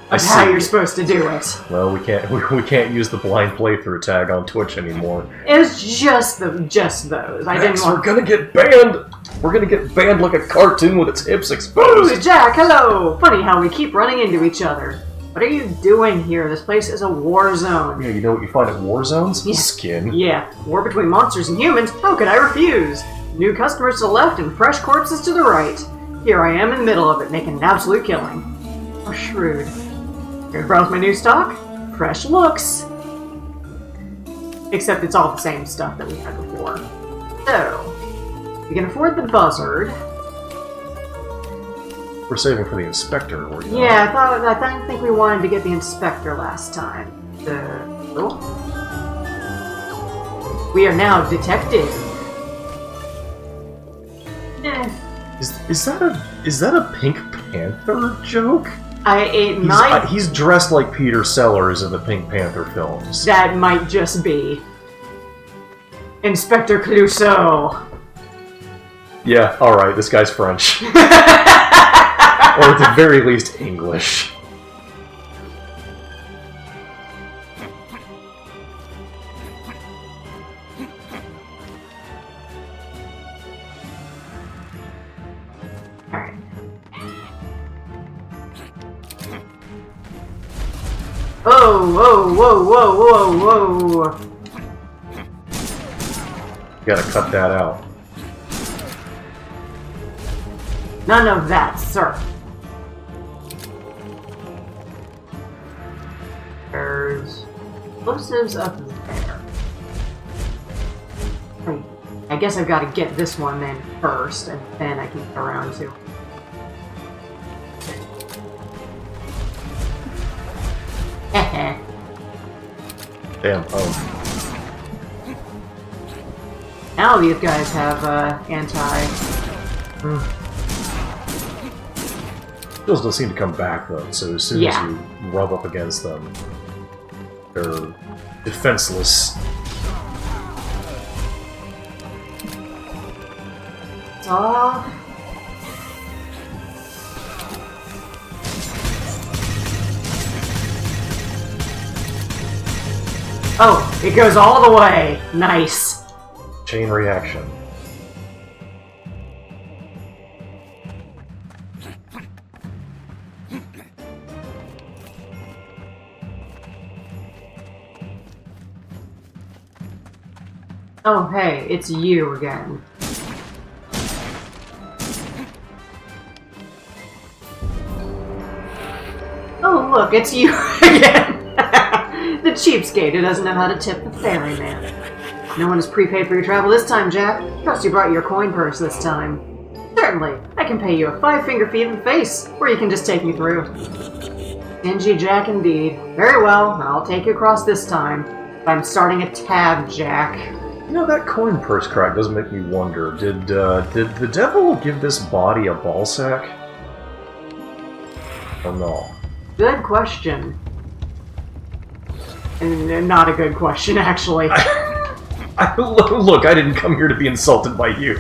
of how you're supposed to do it. Well, we can't use the blind playthrough tag on Twitch anymore. It was just those. I didn't want. We're gonna get banned. We're gonna get banned like a cartoon with its hips exposed. Ooh, Jack, hello! Funny how we keep running into each other. What are you doing here? This place is a war zone. Yeah, you know what you find at war zones? Yeah. Skin. Yeah, war between monsters and humans. How could I refuse? New customers to the left and fresh corpses to the right. Here I am in the middle of it, making an absolute killing. How shrewd. Here to browse my new stock. Fresh looks. Except it's all the same stuff that we had before. So, we can afford the buzzard. We're saving for the inspector, or you Yeah, I didn't think we wanted to get the inspector last time. So, we are now detective. Is that a Pink Panther joke? He's dressed like Peter Sellers in the Pink Panther films. That might just be. Inspector Clouseau. Yeah, alright, this guy's French. Or at the very least, English. Alright. Whoa, whoa, whoa, whoa, whoa, whoa. You gotta cut that out. None of that, sir. There's explosives up there. Wait, I guess I've got to get this one then first, and then I can get around to. Heh. Damn, oh. Now these guys have anti. Those don't seem to come back though, so as soon as you rub up against them, they're defenseless. Off. Oh, it goes all the way. Nice. Chain reaction. Oh, hey, it's you again. Oh, look, it's you again. The cheapskate who doesn't know how to tip the ferryman. No one has prepaid for your travel this time, Jack. Trust you brought your coin purse this time. Certainly, I can pay you a 5-finger fee in the face, or you can just take me through. Stingy Jack indeed. Very well, I'll take you across this time. I'm starting a tab, Jack. You know, that coin purse crack does make me wonder, did the devil give this body a ball sack? Or no? Good question. And not a good question, actually. Look, I didn't come here to be insulted by you.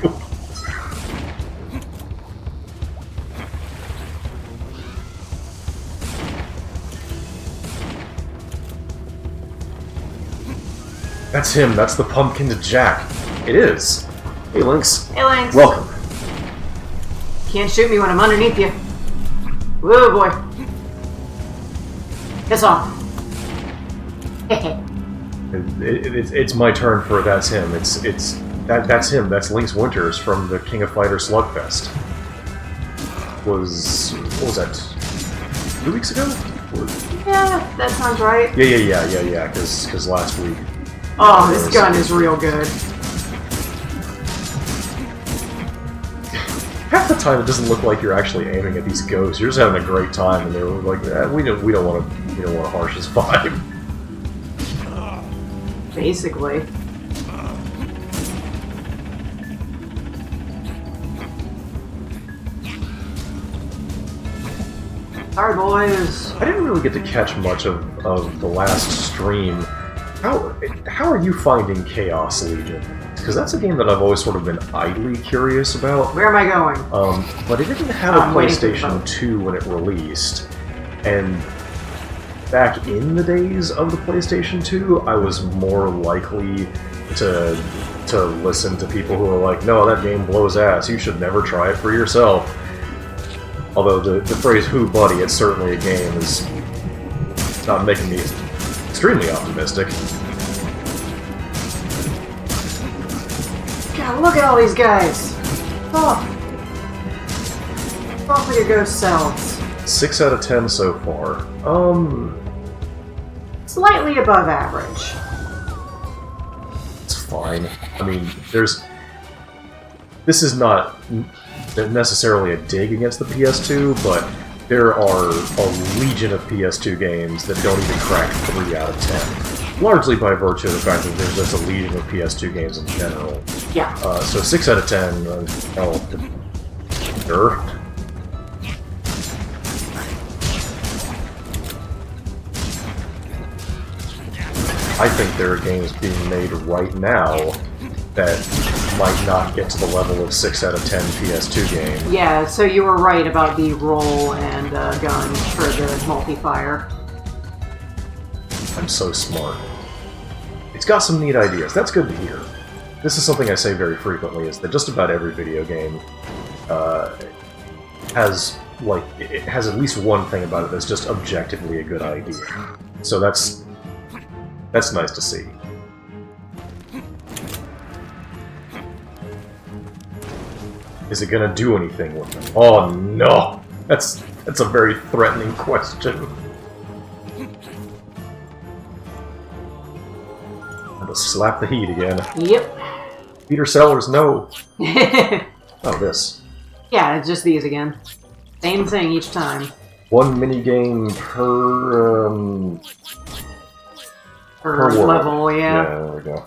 That's him. That's the pumpkin to Jack. It is. Hey, Lynx. Hey, Lynx. Welcome. Can't shoot me when I'm underneath you. Whoa, boy. Piss off. It's my turn for that's him. That's him. That's Lynx Winters from the King of Fighters Slugfest. What was that? 2 weeks ago? Yeah, that sounds right. Yeah. Because last week. Oh, this gun is real good. Half the time, it doesn't look like you're actually aiming at these ghosts. You're just having a great time, and they're like, we don't want to harsh his vibe. Basically. Sorry, boys. I didn't really get to catch much of the last stream. How are you finding Chaos Legion? Because that's a game that I've always sort of been idly curious about. Where am I going? But it didn't have a PlayStation 2 when it released. And back in the days of the PlayStation 2, I was more likely to listen to people who are like, no, that game blows ass, you should never try it for yourself. Although the phrase, who buddy, it's certainly a game, is not making me extremely optimistic. God, look at all these guys! Oh! Off with your ghost selves. 6 out of 10 so far. Slightly above average. It's fine. I mean, this is not necessarily a dig against the PS2, but there are a legion of PS2 games that don't even crack 3 out of 10. Largely by virtue of the fact that there's just a legion of PS2 games in general. Yeah. So 6 out of 10, sure. I think there are games being made right now that might not get to the level of 6 out of 10 PS2 game. Yeah, so you were right about the roll and gun for the multi-fire. I'm so smart. It's got some neat ideas. That's good to hear. This is something I say very frequently, is that just about every video game has at least one thing about it that's just objectively a good idea. So that's nice to see. Is it gonna do anything with them? Oh no! That's a very threatening question. I'm gonna slap the heat again. Yep. Peter Sellers, no! Yeah, Oh, this. it's just these again. Same thing each time. One minigame per Per world. level, yeah. Yeah, there we go.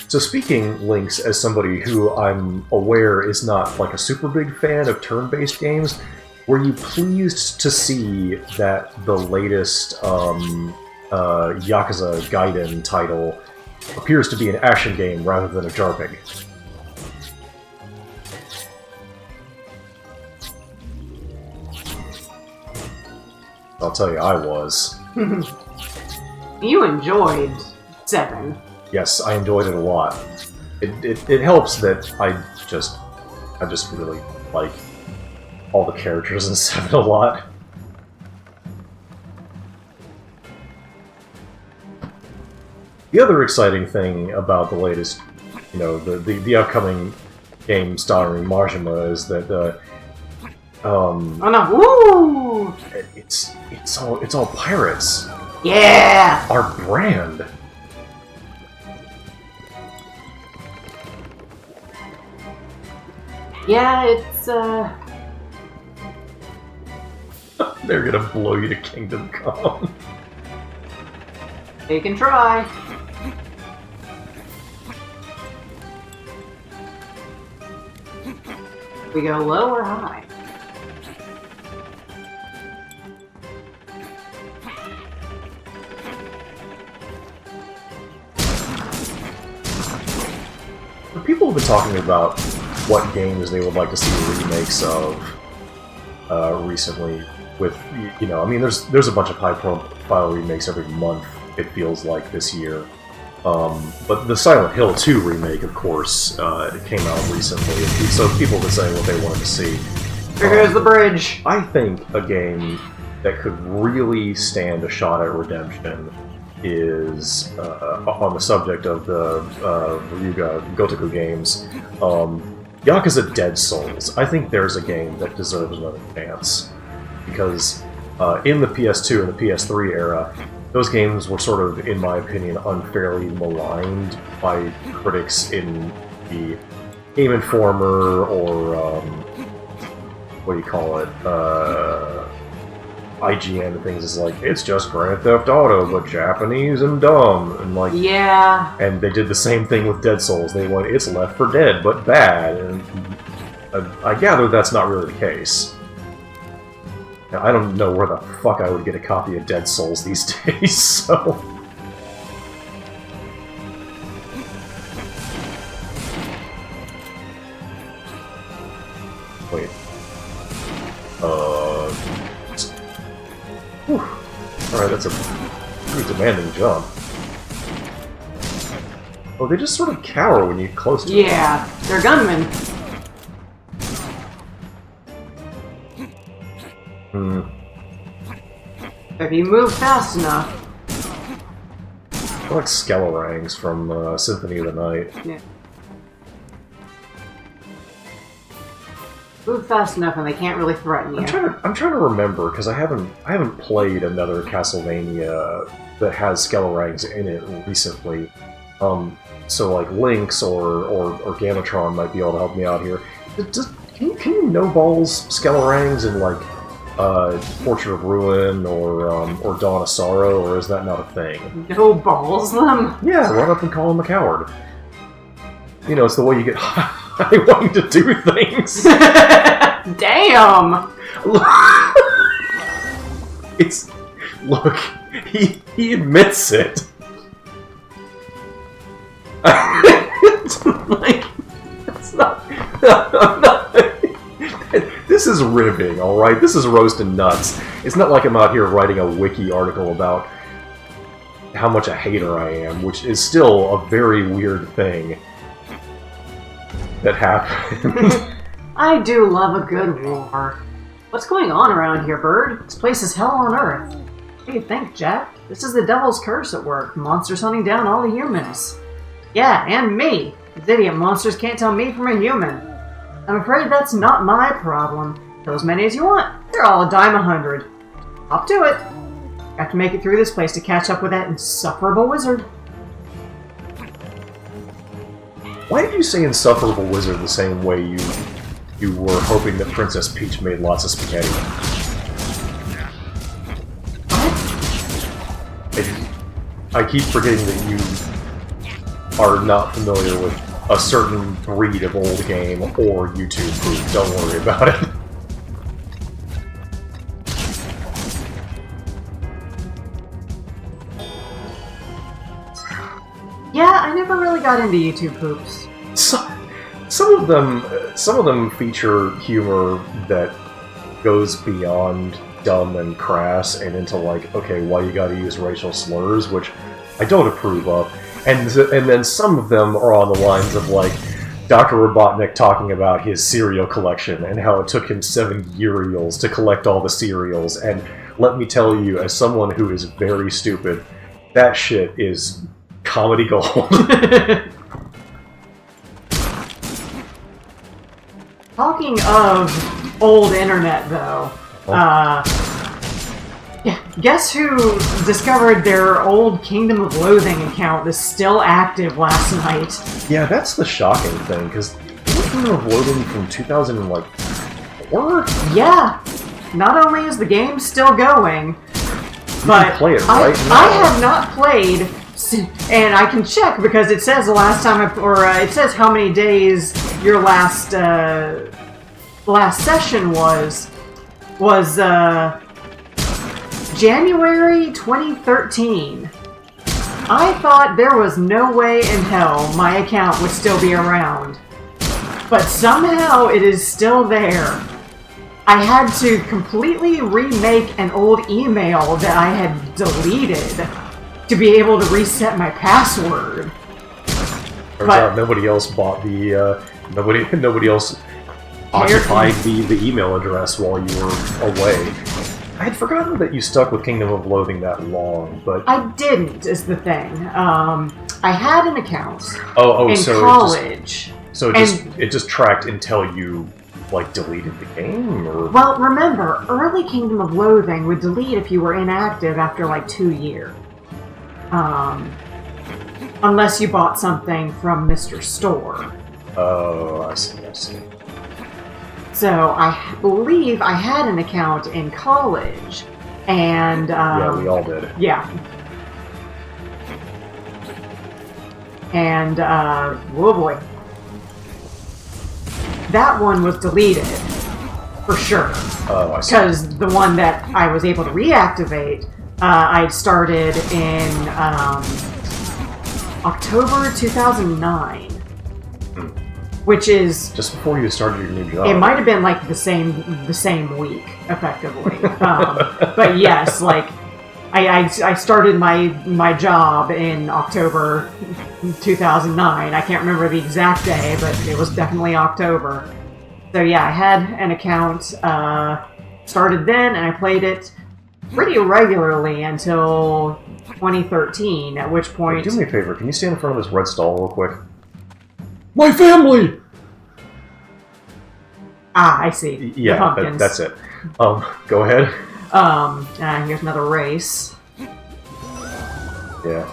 So speaking, Lynx, as somebody who I'm aware is not like a super big fan of turn-based games, were you pleased to see that the latest Yakuza Gaiden title appears to be an action game rather than a JRPG? I'll tell you, I was. You enjoyed 7. Yes, I enjoyed it a lot. It helps that I just really like all the characters in 7 a lot. The other exciting thing about the latest, the upcoming game starring Majima is that Oh no! Woo! it's all pirates. Yeah! Our brand. Yeah, it's They're gonna blow you to Kingdom Come. they can try. We go low or high? People have been talking about what games they would like to see remakes of recently. With I mean, there's a bunch of high-profile remakes every month. It feels like this year. But the Silent Hill 2 remake, of course, came out recently, so people have been saying what they wanted to see. There goes the bridge. I think a game that could really stand a shot at redemption is, on the subject of the Ryuga Gotoku games, Yakuza Dead Souls. I think there's a game that deserves another chance. Because in the PS2 and the PS3 era, those games were sort of, in my opinion, unfairly maligned by critics in the Game Informer or, what do you call it, IGN and things. Is like, it's just Grand Theft Auto, but Japanese and dumb, and like, Yeah. and they did the same thing with Dead Souls. They went, it's Left 4 Dead, but bad, and I gather that's not really the case. Now, I don't know where the fuck I would get a copy of Dead Souls these days, so... Wait. Whew. Alright, that's a pretty demanding jump. Oh, they just sort of cower when you get close to them. Yeah, they're gunmen. If you move fast enough. I like Skellorangs from Symphony of the Night. Yeah. Move fast enough and they can't really threaten you. I'm trying to remember, because I haven't played another Castlevania that has Skellorangs in it recently. So like Lynx or Gamatron might be able to help me out here. Can you no-balls Skellorangs in like Portrait of Ruin or Dawn of Sorrow, or is that not a thing? No balls them? Yeah, run up and call him a coward. You know, it's the way you get high wanting to do things. Damn! Look, he admits it. It's like, it's not, I'm not, this is ribbing, alright? This is roasting nuts. It's not like I'm out here writing a wiki article about how much a hater I am, which is still a very weird thing that happened. I do love a good war. What's going on around here, Bird? This place is hell on earth. What do you think, Jack? This is the devil's curse at work. Monsters hunting down all the humans. Yeah, and me. These idiot monsters can't tell me from a human. I'm afraid that's not my problem. Kill as many as you want. They're all $100. Hop to it. Have to make it through this place to catch up with that insufferable wizard. Why did you say insufferable wizard the same way you were hoping that Princess Peach made lots of spaghetti? I keep forgetting that you are not familiar with a certain breed of old game or YouTube food. Don't worry about it. Yeah, I never really got into YouTube poops. Some of them feature humor that goes beyond dumb and crass and into like, okay, why you gotta use racial slurs, which I don't approve of. And then some of them are on the lines of like Dr. Robotnik talking about his cereal collection and how it took him 7 cereals to collect all the cereals. And let me tell you, as someone who is very stupid, that shit is comedy gold. Talking of old internet, though, yeah, guess who discovered their old Kingdom of Loathing account is still active last night? Yeah, that's the shocking thing, because Kingdom of Loathing from 2004? Yeah, not only is the game still going, but play it right now. I have not played, and I can check because it says the last time, it says how many days your last session was January 2013. I thought there was no way in hell my account would still be around, but somehow it is still there. I had to completely remake an old email that I had deleted to be able to reset my password. Turns out nobody else bought the nobody else occupied the email address while you were away. I had forgotten that you stuck with Kingdom of Loathing that long, but I didn't, is the thing. I had an account in so college. It just tracked until you like deleted the game, or well, remember, early Kingdom of Loathing would delete if you were inactive after like 2 years. Unless you bought something from Mr. Store. Oh, I see. So I believe I had an account in college, and yeah, we all did. Yeah. And oh boy, that one was deleted for sure. Oh, I see. Because the one that I was able to reactivate, I started in October 2009. Which is just before you started your new job. It might have been like the same week, effectively. But yes, like I started my job in October 2009. I can't remember the exact day, but it was definitely October. So yeah, I had an account. Started then, and I played it pretty regularly until 2013. At which point, do me a favor. Can you stand in front of this red stall real quick? My family! Ah, I see. Yeah, that's it. Go ahead. Here's another race. Yeah.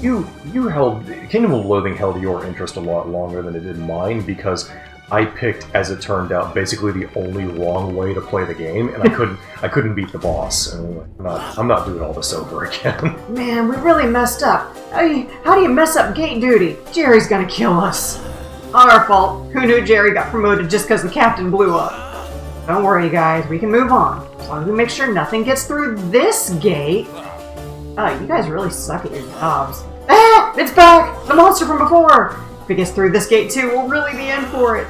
You held... Kingdom of Loathing held your interest a lot longer than it did mine, because I picked, as it turned out, basically the only wrong way to play the game, and I couldn't beat the boss. And I'm not doing all this over again. Man, we really messed up. How do you mess up gate duty? Jerry's gonna kill us. Our fault. Who knew Jerry got promoted just because the captain blew up? Don't worry, guys. We can move on. As long as we make sure nothing gets through this gate. Oh, you guys really suck at your jobs. Ah! It's back! The monster from before! If it gets through this gate too, we'll really be in for it.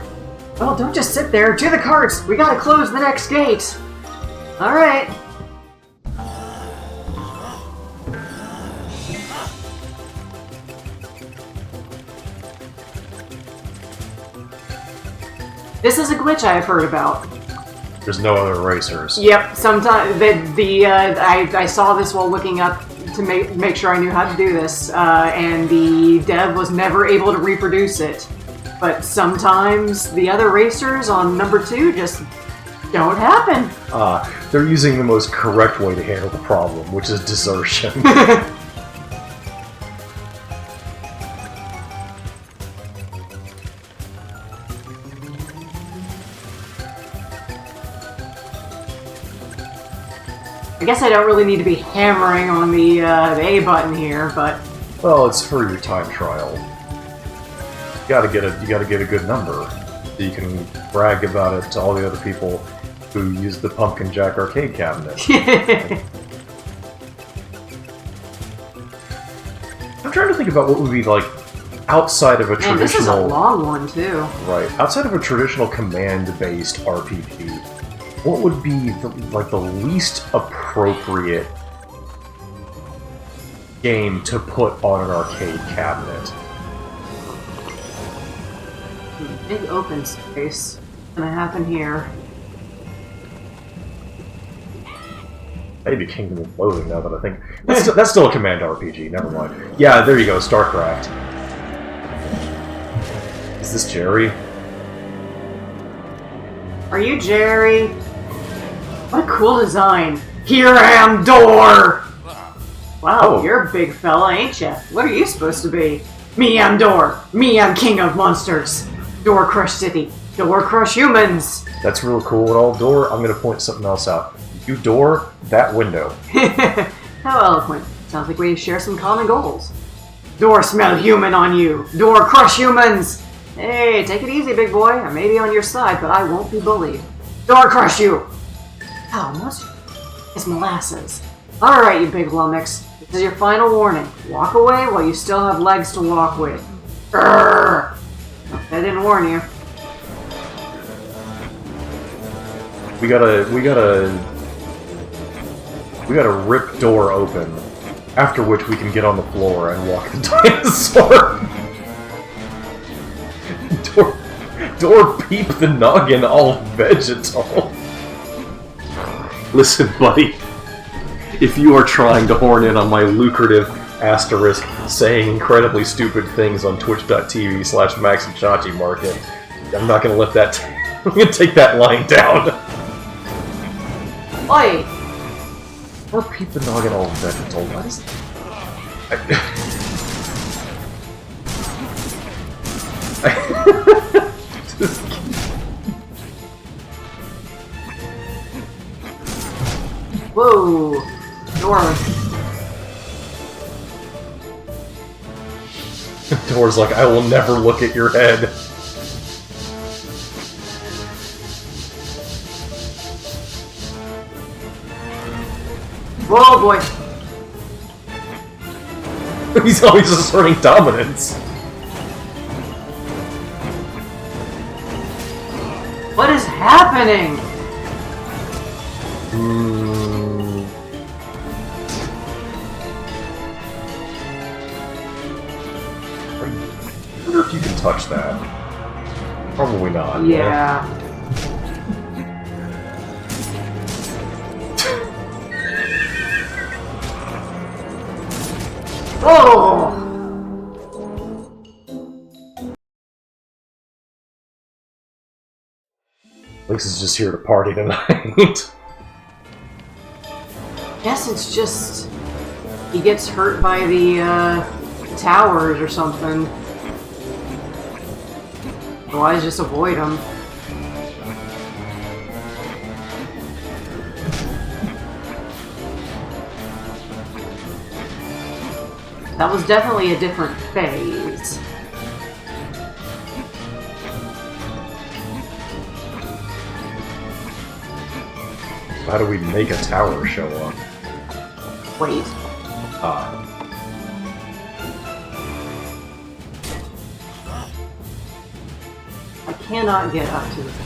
Well, don't just sit there. To the carts! We gotta close the next gate. Alright. This is a glitch I have heard about. There's no other racers. Yep, sometimes I saw this while looking up to make sure I knew how to do this, and the dev was never able to reproduce it. But sometimes the other racers on number 2 just don't happen. They're using the most correct way to handle the problem, which is desertion. I guess I don't really need to be hammering on the A button here, but Well, it's for your time trial. You gotta get a good number, so you can brag about it to all the other people who use the Pumpkin Jack arcade cabinet. I'm trying to think about what would be like outside of a man, this is a traditional long one too. right outside of a traditional command-based RPG. What would be the least appropriate game to put on an arcade cabinet? Big open space. What's gonna happen here? Maybe Kingdom of Loathing, now that I think. That's still a command RPG, never mind. Yeah, there you go, StarCraft. Is this Jerry? Are you Jerry? What a cool design. Here I am, Door! Wow, Oh. you're a big fella, ain't ya? What are you supposed to be? Me, I'm Door. Me, I'm king of monsters. Door crush city. Door crush humans. That's real cool and all, Door. I'm gonna point something else out. You Door, that window. How eloquent. Sounds like we share some common goals. Door smell human on you. Door crush humans. Hey, take it easy, big boy. I may be on your side, but I won't be bullied. Door crush you. Oh, monster. It's molasses. Alright, you big lummox. This is your final warning. Walk away while you still have legs to walk with. Grrr. I didn't warn you. We gotta rip Door open. After which we can get on the floor and walk the dinosaur. Door peep the noggin all vegetal. Listen, buddy. If you are trying to horn in on my lucrative asterisk saying incredibly stupid things on twitch.tv/Max and Chachi market, I'm not gonna let that. I'm gonna take that line down. Oi! Or peep the noggin all vegetal. What is Whoa! Door. Door's like, I will never look at your head. Whoa, boy. He's always asserting dominance. What is happening? I wonder if you can touch that. Probably not. Yeah. Oh! Lynx is just here to party tonight. Guess it's just he gets hurt by the towers or something. Otherwise, just avoid them. That was definitely a different phase. How do we make a tower show up? Wait. Ah. I cannot get up to the tower.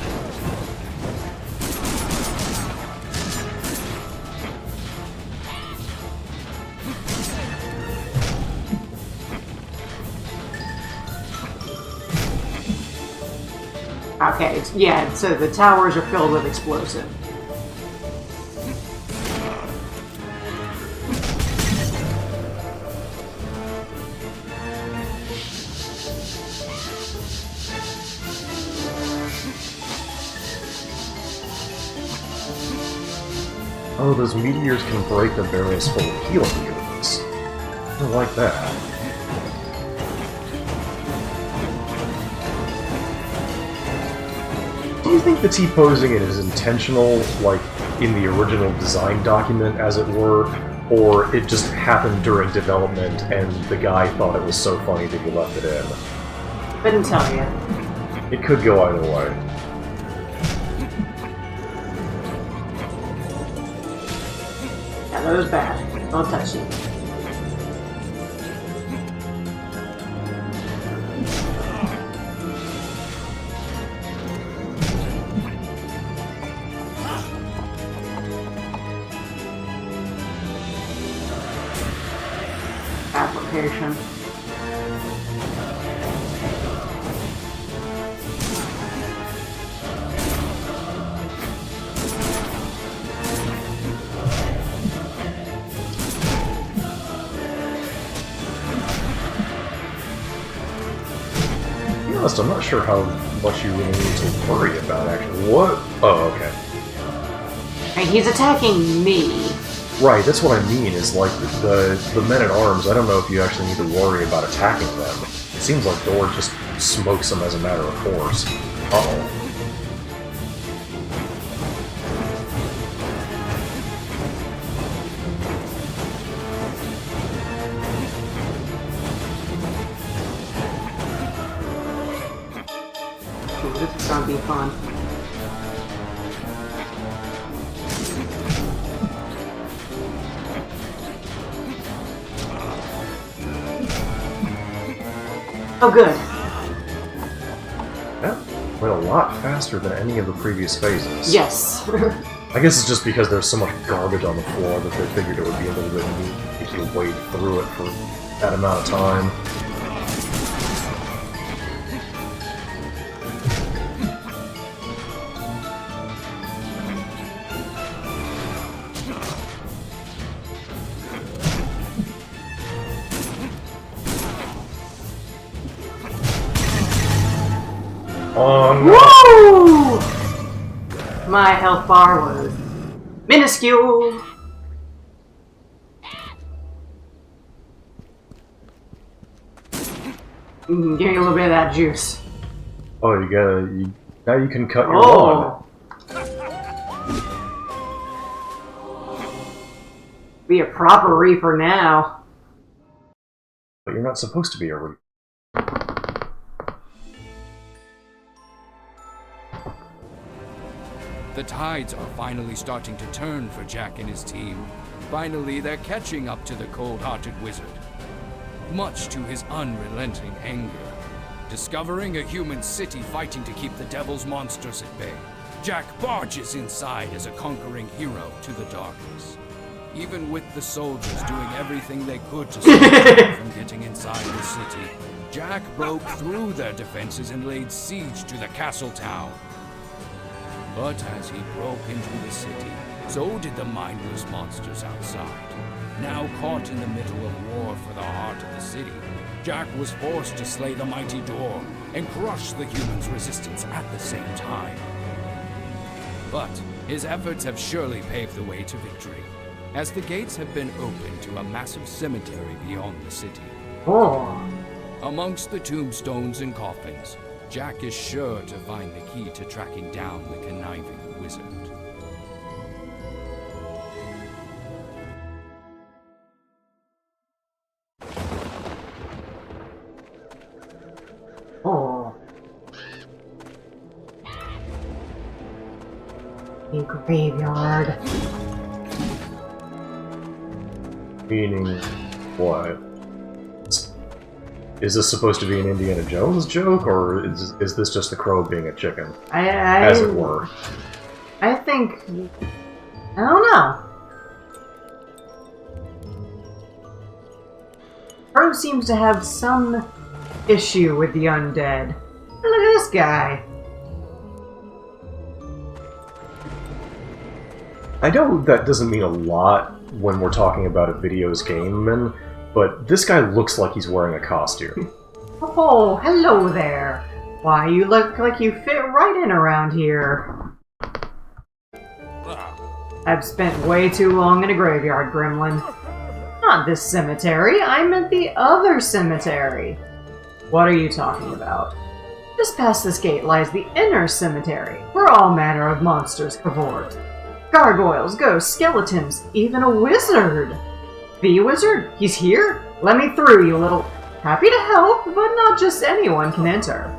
Okay, yeah, so the towers are filled with explosive. Oh, those meteors can break the barrels full of healing units. I don't like that. Do you think the T-posing is intentional, like in the original design document, as it were, or it just happened during development and the guy thought it was so funny that he left it in? Couldn't tell you. It could go either way. Yeah, that was bad. Don't touch you. Application. To be honest, I'm not sure how much you really need to worry about, actually. What? Oh, okay. And he's attacking me. Right, that's what I mean, is like, the men-at-arms, I don't know if you actually need to worry about attacking them. It seems like Dor just smokes them as a matter of course. Uh-oh. Ooh, this is gonna be fun. Oh, good. That went a lot faster than any of the previous phases. Yes. I guess it's just because there's so much garbage on the floor that they figured it would be a little bit neat to wade through it for that amount of time. Woo! My health bar was minuscule. Give me a little bit of that juice. Oh, now you can cut your lawn. Be a proper reaper now. But you're not supposed to be a reaper. The tides are finally starting to turn for Jack and his team. Finally, they're catching up to the cold-hearted wizard. Much to his unrelenting anger. Discovering a human city fighting to keep the devil's monsters at bay, Jack barges inside as a conquering hero to the darkness. Even with the soldiers doing everything they could to stop him from getting inside the city, Jack broke through their defenses and laid siege to the castle town. But as he broke into the city, so did the mindless monsters outside. Now caught in the middle of war for the heart of the city, Jack was forced to slay the mighty Dor and crush the humans' resistance at the same time. But his efforts have surely paved the way to victory, as the gates have been opened to a massive cemetery beyond the city. Oh. Amongst the tombstones and coffins, Jack is sure to find the key to tracking down the conniving wizard. Oh. He a graveyard. Meaning what? Is this supposed to be an Indiana Jones joke, or is this just the crow being a chicken? As it were. I think... I don't know. Crow seems to have some issue with the undead. Look at this guy. I know that doesn't mean a lot when we're talking about a videos game, but this guy looks like he's wearing a costume. Oh, hello there. Why, you look like you fit right in around here. I've spent way too long in a graveyard, Gremlin. Not this cemetery, I'm at the other cemetery. What are you talking about? Just past this gate lies the inner cemetery, where all manner of monsters cavort. Gargoyles, ghosts, skeletons, even a wizard! The wizard? He's here? Let me through, you little... Happy to help, but not just anyone can enter.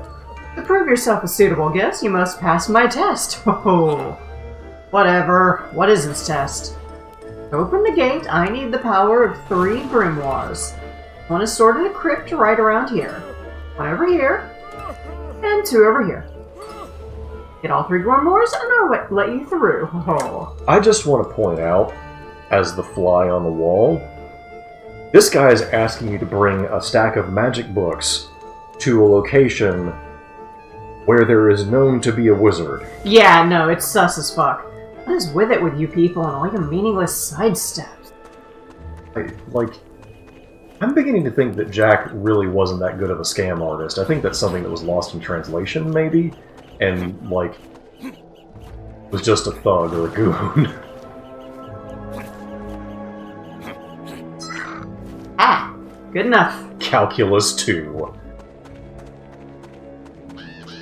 To prove yourself a suitable guest, you must pass my test. Oh, whatever. What is this test? To open the gate, I need the power of 3 grimoires. One is stored in a crypt right around here. One over here, and 2 over here. Get all 3 grimoires, and I'll let you through. Oh. I just want to point out, as the fly on the wall, this guy is asking you to bring a stack of magic books to a location where there is known to be a wizard. Yeah, no, it's sus as fuck. What is with it with you people and all your meaningless sidesteps? I'm beginning to think that Jack really wasn't that good of a scam artist. I think that's something that was lost in translation, maybe, and, was just a thug or a goon. Ah, good enough. Calculus 2.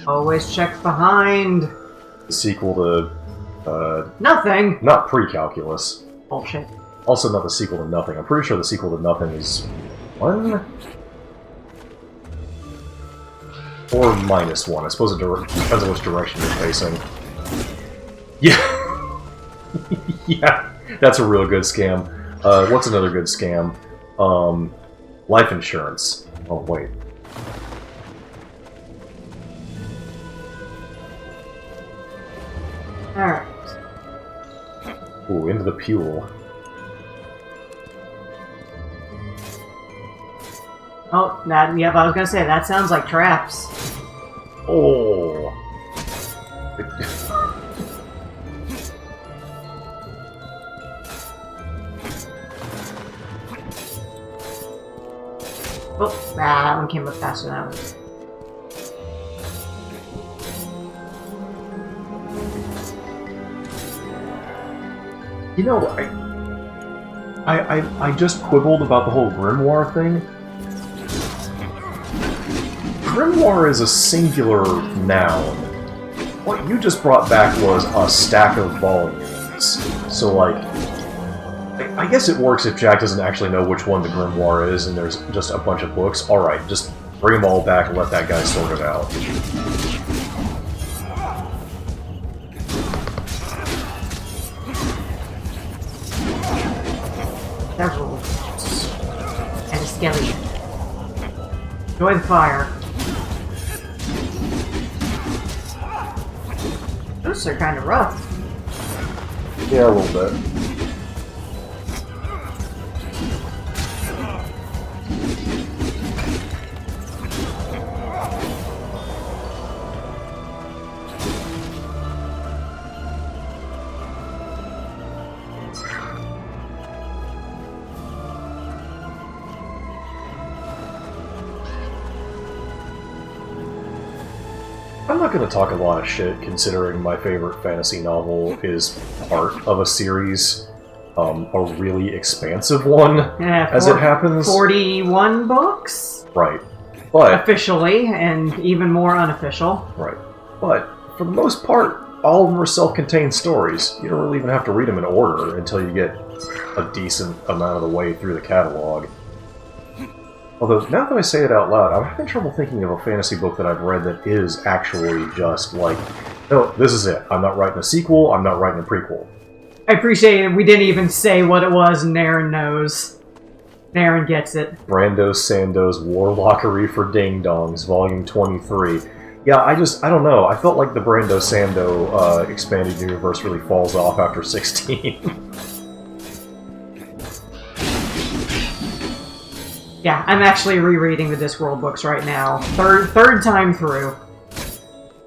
Always check behind. The sequel to, Nothing. not pre-calculus. Bullshit. Also not the sequel to Nothing. I'm pretty sure the sequel to Nothing is 1? Or -1. I suppose it depends on which direction you're facing. Yeah! Yeah, that's a real good scam. What's another good scam? Life insurance. Oh, wait. Alright. Ooh, into the Pule. Oh, yep, I was gonna say, that sounds like traps. Oh! Oh, that one came up faster than that one. You know, I just quibbled about the whole grimoire thing. Grimoire is a singular noun. What you just brought back was a stack of volumes. So, I guess it works if Jack doesn't actually know which one the grimoire is and there's just a bunch of books. Alright, just bring them all back and let that guy sort it out. Several. And a skeleton. Enjoy the fire. Those are kind of rough. Yeah, a little bit. I'm not going to talk a lot of shit, considering my favorite fantasy novel is part of a series, a really expansive one, Yeah, as it happens. 41 books? Right. But, Officially, and even more unofficial. right. But, for the most part, all of them are self-contained stories. You don't really even have to read them in order until you get a decent amount of the way through the catalog. Although, now that I say it out loud, I'm having trouble thinking of a fantasy book that I've read that is actually just, No, this is it. I'm not writing a sequel, I'm not writing a prequel. I appreciate it. We didn't even say what it was, and Naren knows. Naren gets it. Brando Sando's Warlockery for Ding Dongs, Volume 23. Yeah, I don't know. I felt like the Brando Sando expanded universe really falls off after 16. Yeah, I'm actually rereading the Discworld books right now. Third time through.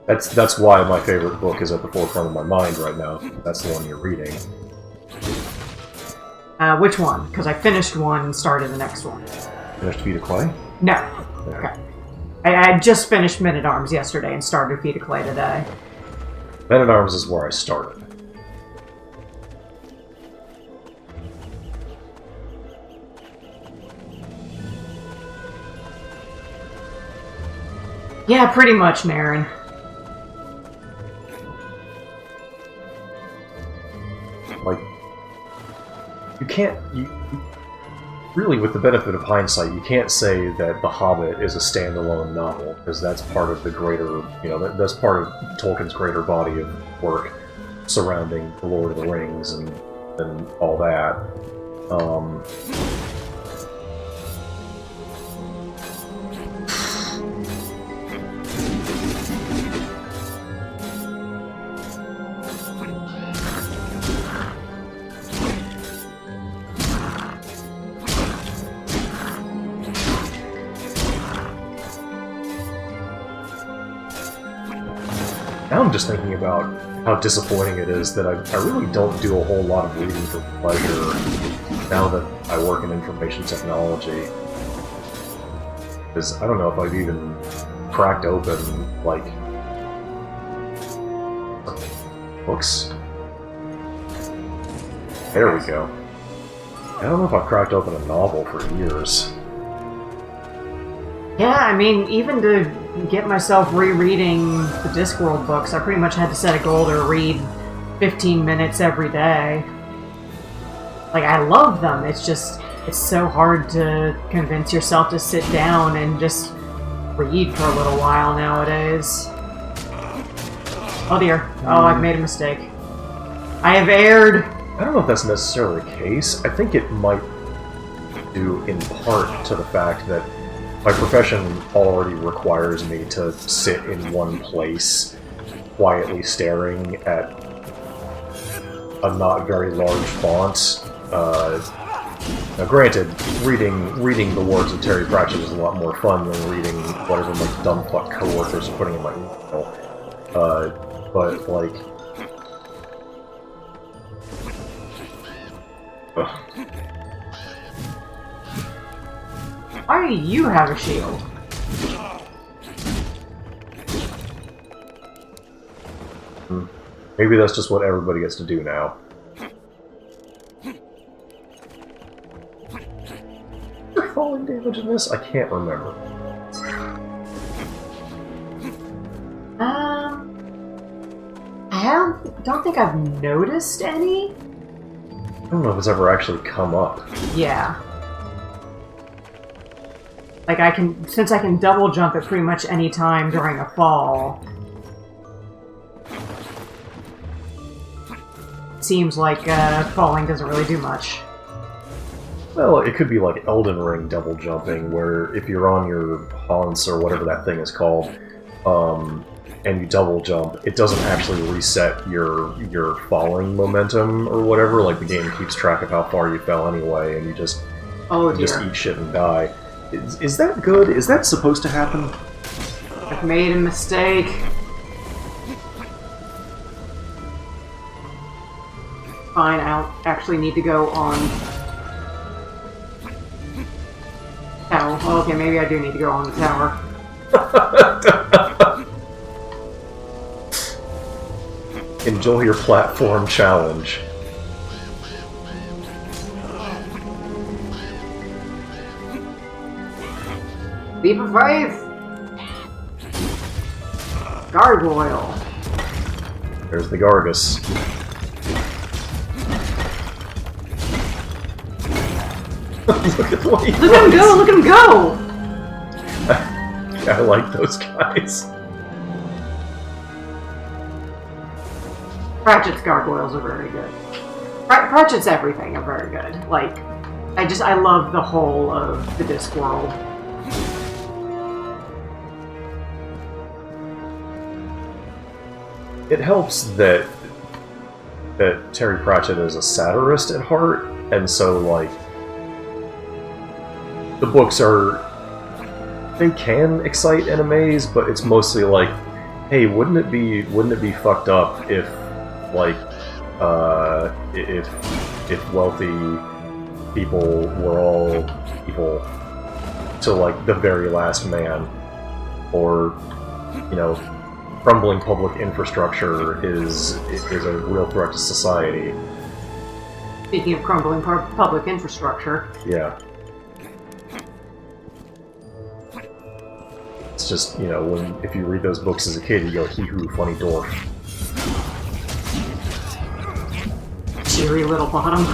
That's why my favorite book is at the forefront of my mind right now. That's the one you're reading. Which one? Because I finished one and started the next one. Finished Feet of Clay? No. Okay. I just finished Men at Arms yesterday and started Feet of Clay today. Men at Arms is where I started. Yeah, pretty much, Naren. Like, you can't... Really, with the benefit of hindsight, you can't say that The Hobbit is a standalone novel, because that's part of the greater... that's part of Tolkien's greater body of work surrounding The Lord of the Rings and all that. Now I'm just thinking about how disappointing it is that I really don't do a whole lot of reading for pleasure now that I work in information technology. Because I don't know if I've even cracked open, like, books? There we go. I don't know if I've cracked open a novel for years. Yeah, I mean, even to get myself rereading the Discworld books, I pretty much had to set a goal to read 15 minutes every day. Like, I love them, it's just, it's so hard to convince yourself to sit down and just read for a little while nowadays. Oh dear. Oh, I've made a mistake. I have erred! I don't know if that's necessarily the case. I think it might due in part to the fact that my profession already requires me to sit in one place, quietly staring at a not very large font. Now granted, reading the words of Terry Pratchett is a lot more fun than reading whatever my dumb fuck coworkers are putting in my email. But, like... Ugh. Why do you have a shield? Maybe that's just what everybody gets to do now. Is there falling damage in this? I can't remember. I don't think I've noticed any. I don't know if it's ever actually come up. Yeah. Like, since I can double jump at pretty much any time during a fall, seems like falling doesn't really do much. Well, it could be like Elden Ring double jumping, where if you're on your haunts or whatever that thing is called, and you double jump, it doesn't actually reset your falling momentum or whatever. Like, the game keeps track of how far you fell anyway, and you just eat shit and die. Is that good? Is that supposed to happen? I've made a mistake. Fine, I don't actually need to go on... Oh, okay, maybe I do need to go on the tower. Enjoy your platform challenge. Leap of faith! Gargoyle. There's the Gargus. Look at the way he Look at him go! Look at him go! I like those guys. Pratchett's gargoyles are very good. Pratchett's everything are very good. Like, I love the whole of the Discworld. It helps that Terry Pratchett is a satirist at heart, and so like the books they can excite and amaze, but it's mostly like, hey, wouldn't it be fucked up if like if wealthy people were all evil to like the very last man, or you know, crumbling public infrastructure is a real threat to society. Speaking of crumbling public infrastructure, Yeah. It's just, you know, if you read those books as a kid, you go, hee-hoo, funny dwarf. cheery little bottom.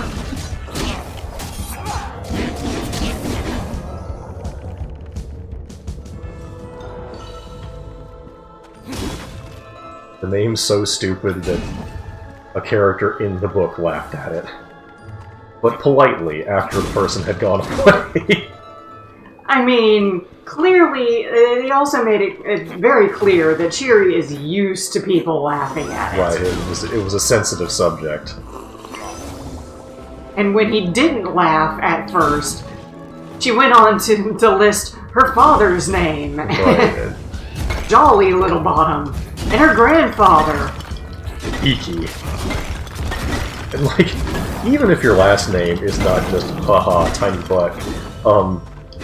The name's so stupid that a character in the book laughed at it. But politely, after the person had gone away. I mean, clearly, they also made it very clear that Cheery is used to people laughing at it. Right, it was a sensitive subject. And when he didn't laugh at first, she went on to list her father's name. Right. Jolly Little Bottom. And her grandfather. Iki. And like, even if your last name is not just haha, tiny butt,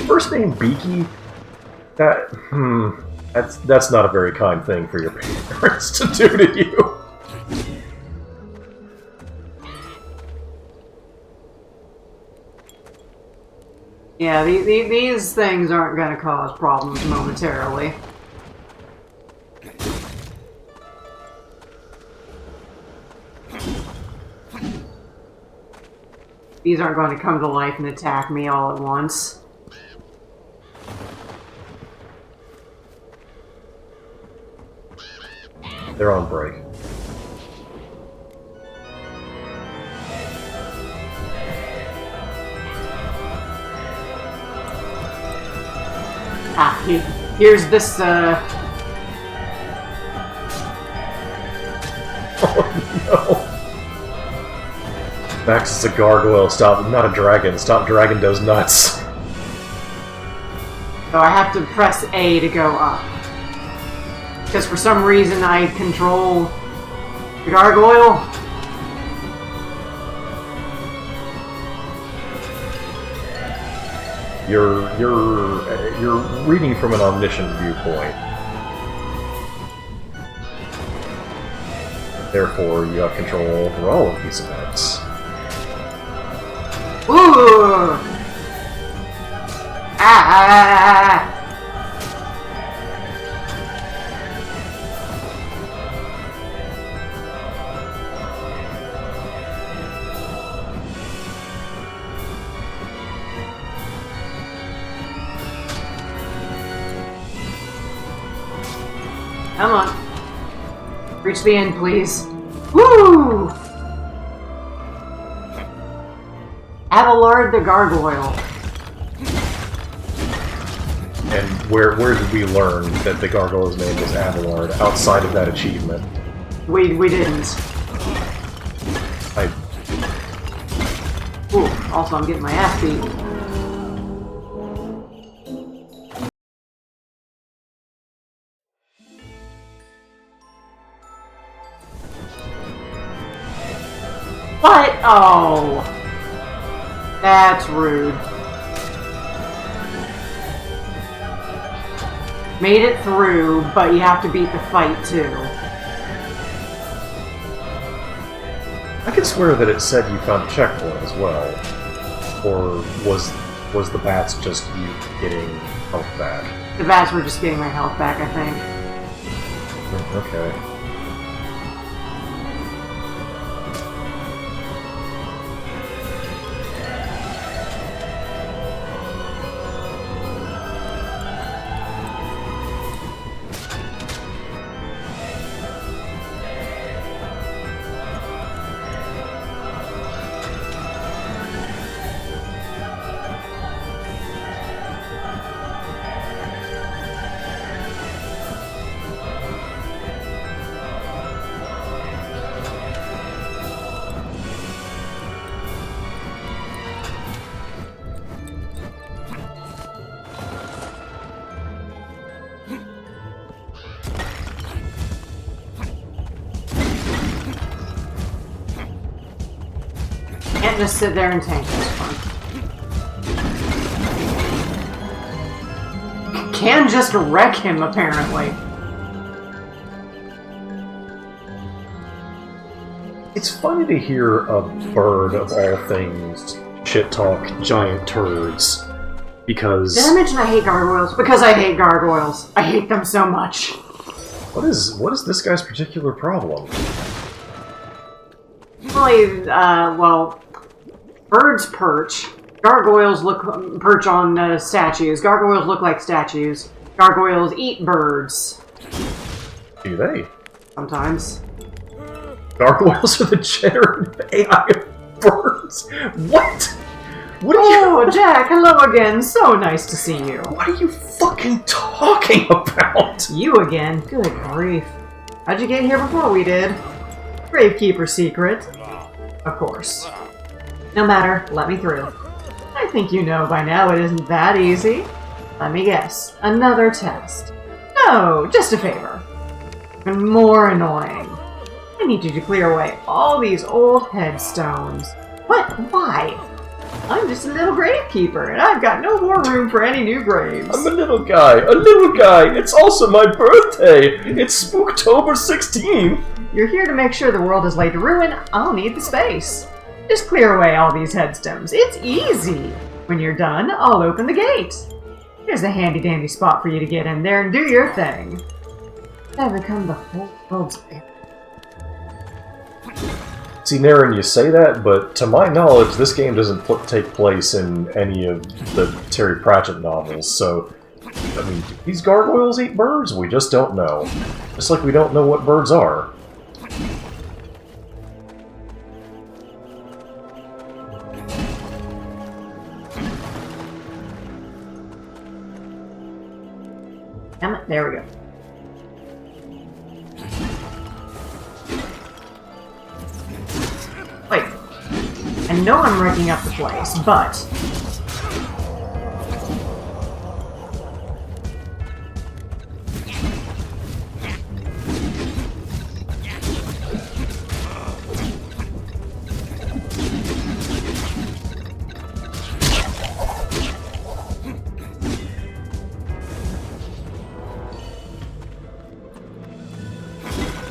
first name Beaky, that's not a very kind thing for your parents to do to you. Yeah, these things aren't going to cause problems momentarily. These aren't going to come to life and attack me all at once. They're on break. Ah, here's this, Oh no! Max is a gargoyle, stop, not a dragon. Stop, dragon does nuts. So I have to press A to go up. Because for some reason I control the gargoyle. You're reading from an omniscient viewpoint. Therefore, you have control over all of these events. Ooh! Ah! Come on. Reach the end, please. Woo! Abelard the Gargoyle. And where did we learn that the gargoyle's name was Abelard outside of that achievement? We didn't. Ooh, also I'm getting my ass beat. What? Oh. That's rude. Made it through, but you have to beat the fight too. I could swear that it said you found a checkpoint as well. Or was the bats just you getting health back? The bats were just getting my health back, I think. Okay. can't just sit there and tank this one. Can just wreck him, apparently. It's funny to hear a bird of all things shit talk giant turds. Because... Did I mention I hate gargoyles? Because I hate gargoyles. I hate them so much. What is this guy's particular problem? Well, birds perch. Gargoyles perch on statues. Gargoyles look like statues. Gargoyles eat birds. Do they? Sometimes. Gargoyles are the generative AI of birds? What? What are Oh, you... Jack, hello again. So nice to see you. What are you fucking talking about? You again? Good grief. How'd you get here before we did? Gravekeeper secret. Of course. No matter, let me through. I think you know by now it isn't that easy. Let me guess. Another test. No, just a favor. And more annoying. I need you to clear away all these old headstones. What? Why? I'm just a little gravekeeper, and I've got no more room for any new graves. I'm a little guy. It's also my birthday. It's Spooktober 16th. You're here to make sure the world is laid to ruin. I'll need the space. Just clear away all these headstones. It's easy. When you're done, I'll open the gate. Here's a handy-dandy spot for you to get in there and do your thing. I've become the whole world's favorite. See, Naren, you say that, but to my knowledge, this game doesn't take place in any of the Terry Pratchett novels, so... I mean, do these gargoyles eat birds? We just don't know. Just like we don't know what birds are. Damn it, there we go. Wait. I know I'm wrecking up the place, but...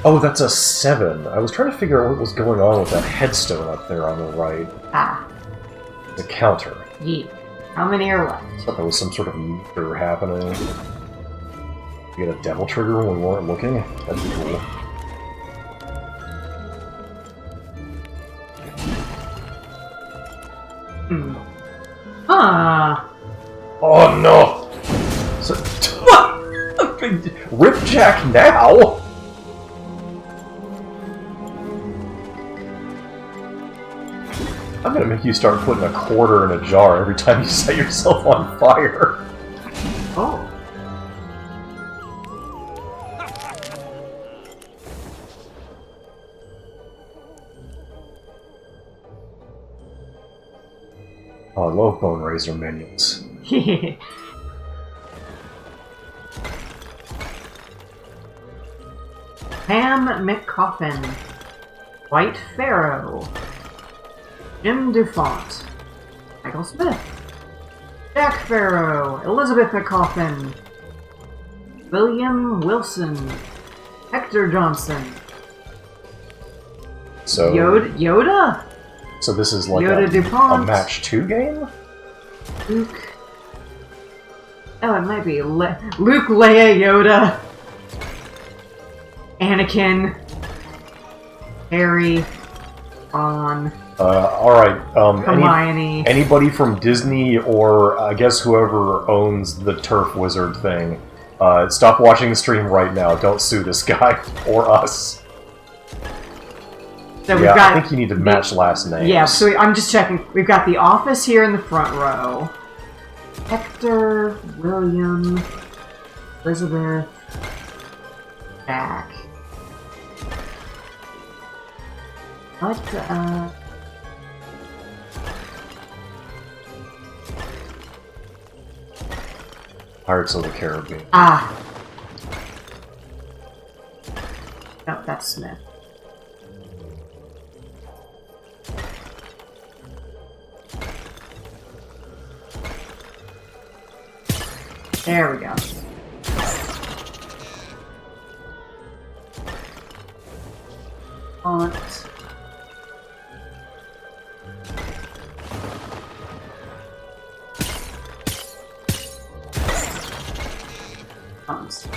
Oh, that's a 7. I was trying to figure out what was going on with that headstone up there on the right. Ah. The counter. Yeet. How many are left? I thought there was some sort of meter happening. You get a devil trigger when we weren't looking? That'd be cool. Huh. Oh no! So, Ripjack now? I'm gonna make you start putting a quarter in a jar every time you set yourself on fire. Oh. Oh, I love Bone Razor minions. Pam McCoffin. White Pharaoh. Jim DuFont. Michael Smith. Jack Farrow. Elizabeth McCoffin. William Wilson. Hector Johnson. So Yoda? So this is like Yoda a DuPont. match 2 game? Luke. Oh, it might be Luke, Leia, Yoda. Anakin. Harry. Ron. Alright, Hermione. anybody from Disney or I guess whoever owns the Turf Wizard thing, stop watching the stream right now. Don't sue this guy or us. So we've Yeah, got I think you need to match last names. Yeah, so I'm just checking. We've got The Office here in the front row. Hector, William, Elizabeth, Jack. What, Pirates of the Caribbean. Ah. Nope, that's Smith. There we go. Hunt. Hunt.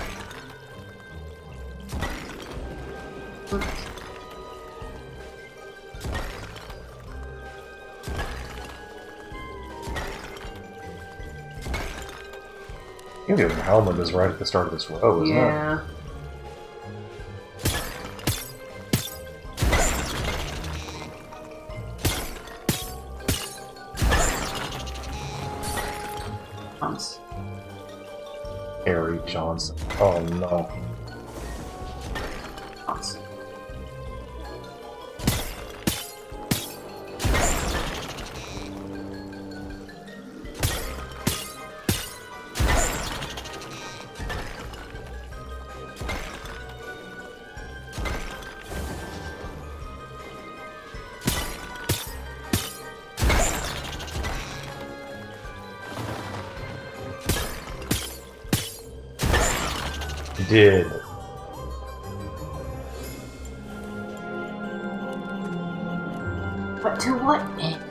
I think the helmet is right at the start of this row, isn't it? Yeah. Hunt. Harry Johnson. Oh no. Hunt. Did. But to what end?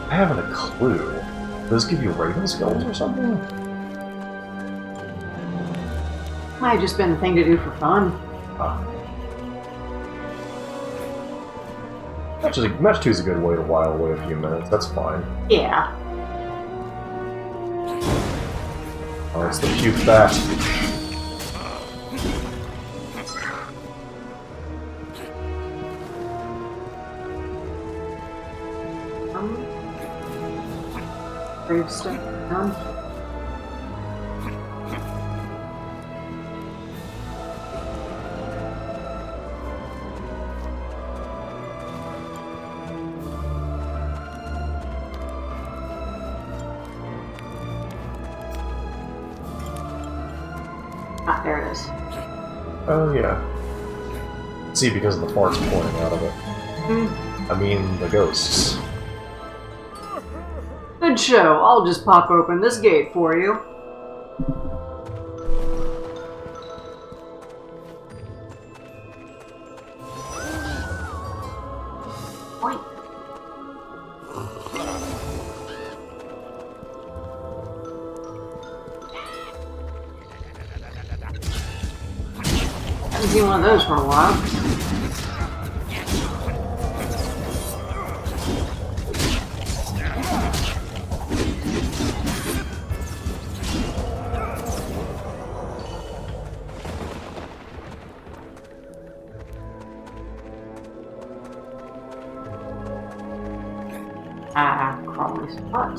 I haven't a clue. Does this give you Raven skills or something? Might have just been the thing to do for fun. Match 2 is a good way to while away a few minutes, that's fine. Yeah. Oh, it's the puke bat. Brave stuff down. Ah, there it is. Oh yeah. See, because of the farts pouring out of it. I mean, the ghosts. Good show. I'll just pop open this gate for you. Point. Haven't seen one of those for a while. Crawley's butt.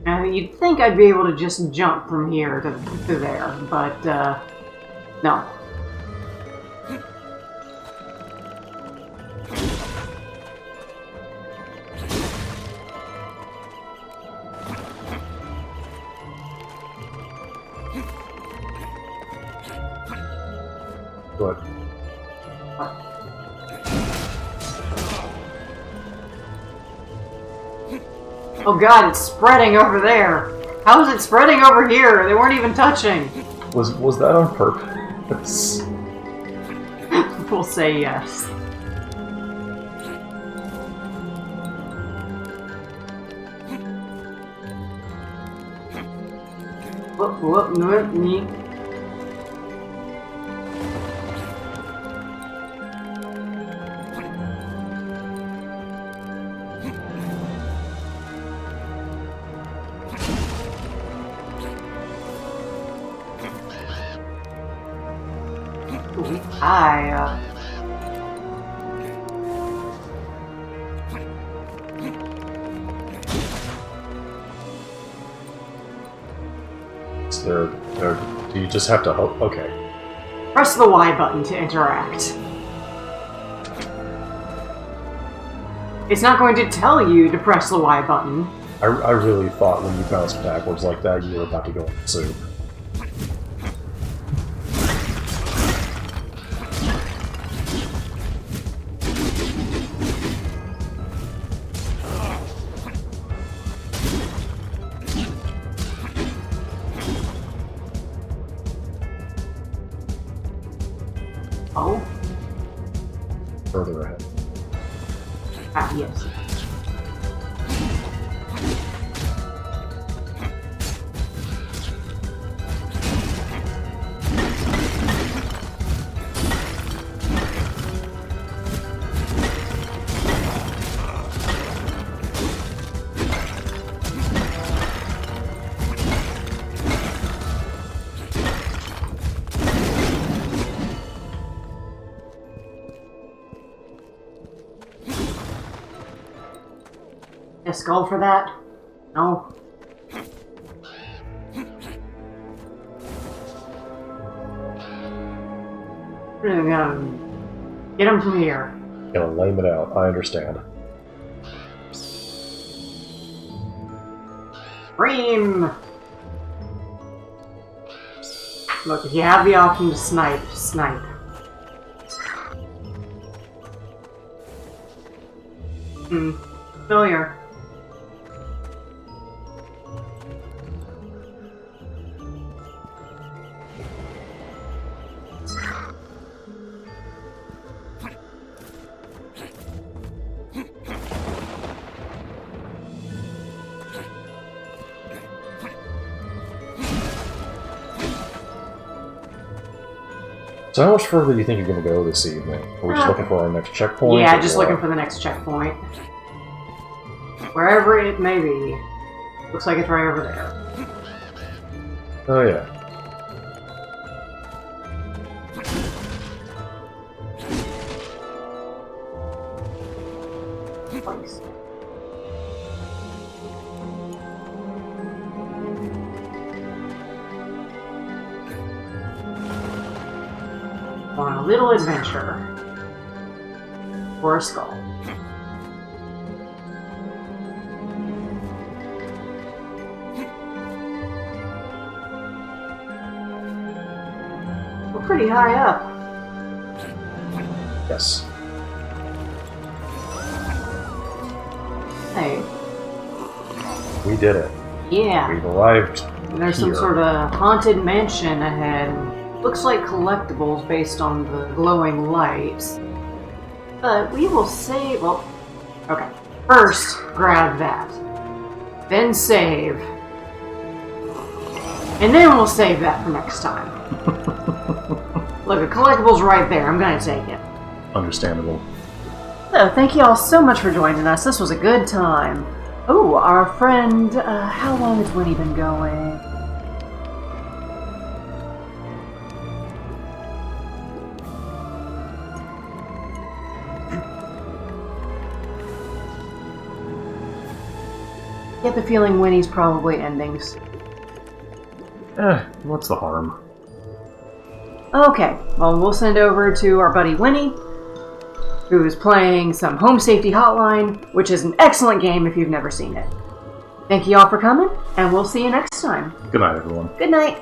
Now, you'd think I'd be able to just jump from here to there, but, no. What? Oh god, it's spreading over there! How is it spreading over here? They weren't even touching! Was that on purpose? We'll say yes. Whoop, whoop, whoop, me. there? Or do you just have to hope? Okay. Press the Y button to interact. It's not going to tell you to press the Y button. I really thought when you bounced backwards like that, you were about to go in the soup. Oh? Further ahead. Ah, yes. A skull for that? No. Really gonna get him from here. Gonna lame it out. I understand. Scream! Look, if you have the option to snipe, snipe. Familiar. So how much further do you think you're going to go this evening? Are we just looking for our next checkpoint? Yeah, or just what? looking for the next checkpoint. Wherever it may be. Looks like it's right over there. Oh yeah. Place. On a little adventure for a skull. We're pretty high up. Yes. Hey, We did it. yeah. We've arrived There's some here. sort of haunted mansion ahead. Looks like collectibles based on the glowing lights. But we will save. Well, okay. First, grab that. Then save. And then we'll save that for next time. Look, a collectible's right there. I'm gonna take it. Understandable. So, thank you all so much for joining us. This was a good time. Oh, our friend, how long has Winnie been going? Get the feeling Winnie's probably endings. What's the harm? Okay, well, we'll send over to our buddy Winnie, who's playing some Home Safety Hotline, which is an excellent game if you've never seen it. Thank you all for coming, and we'll see you next time. Good night, everyone. Good night.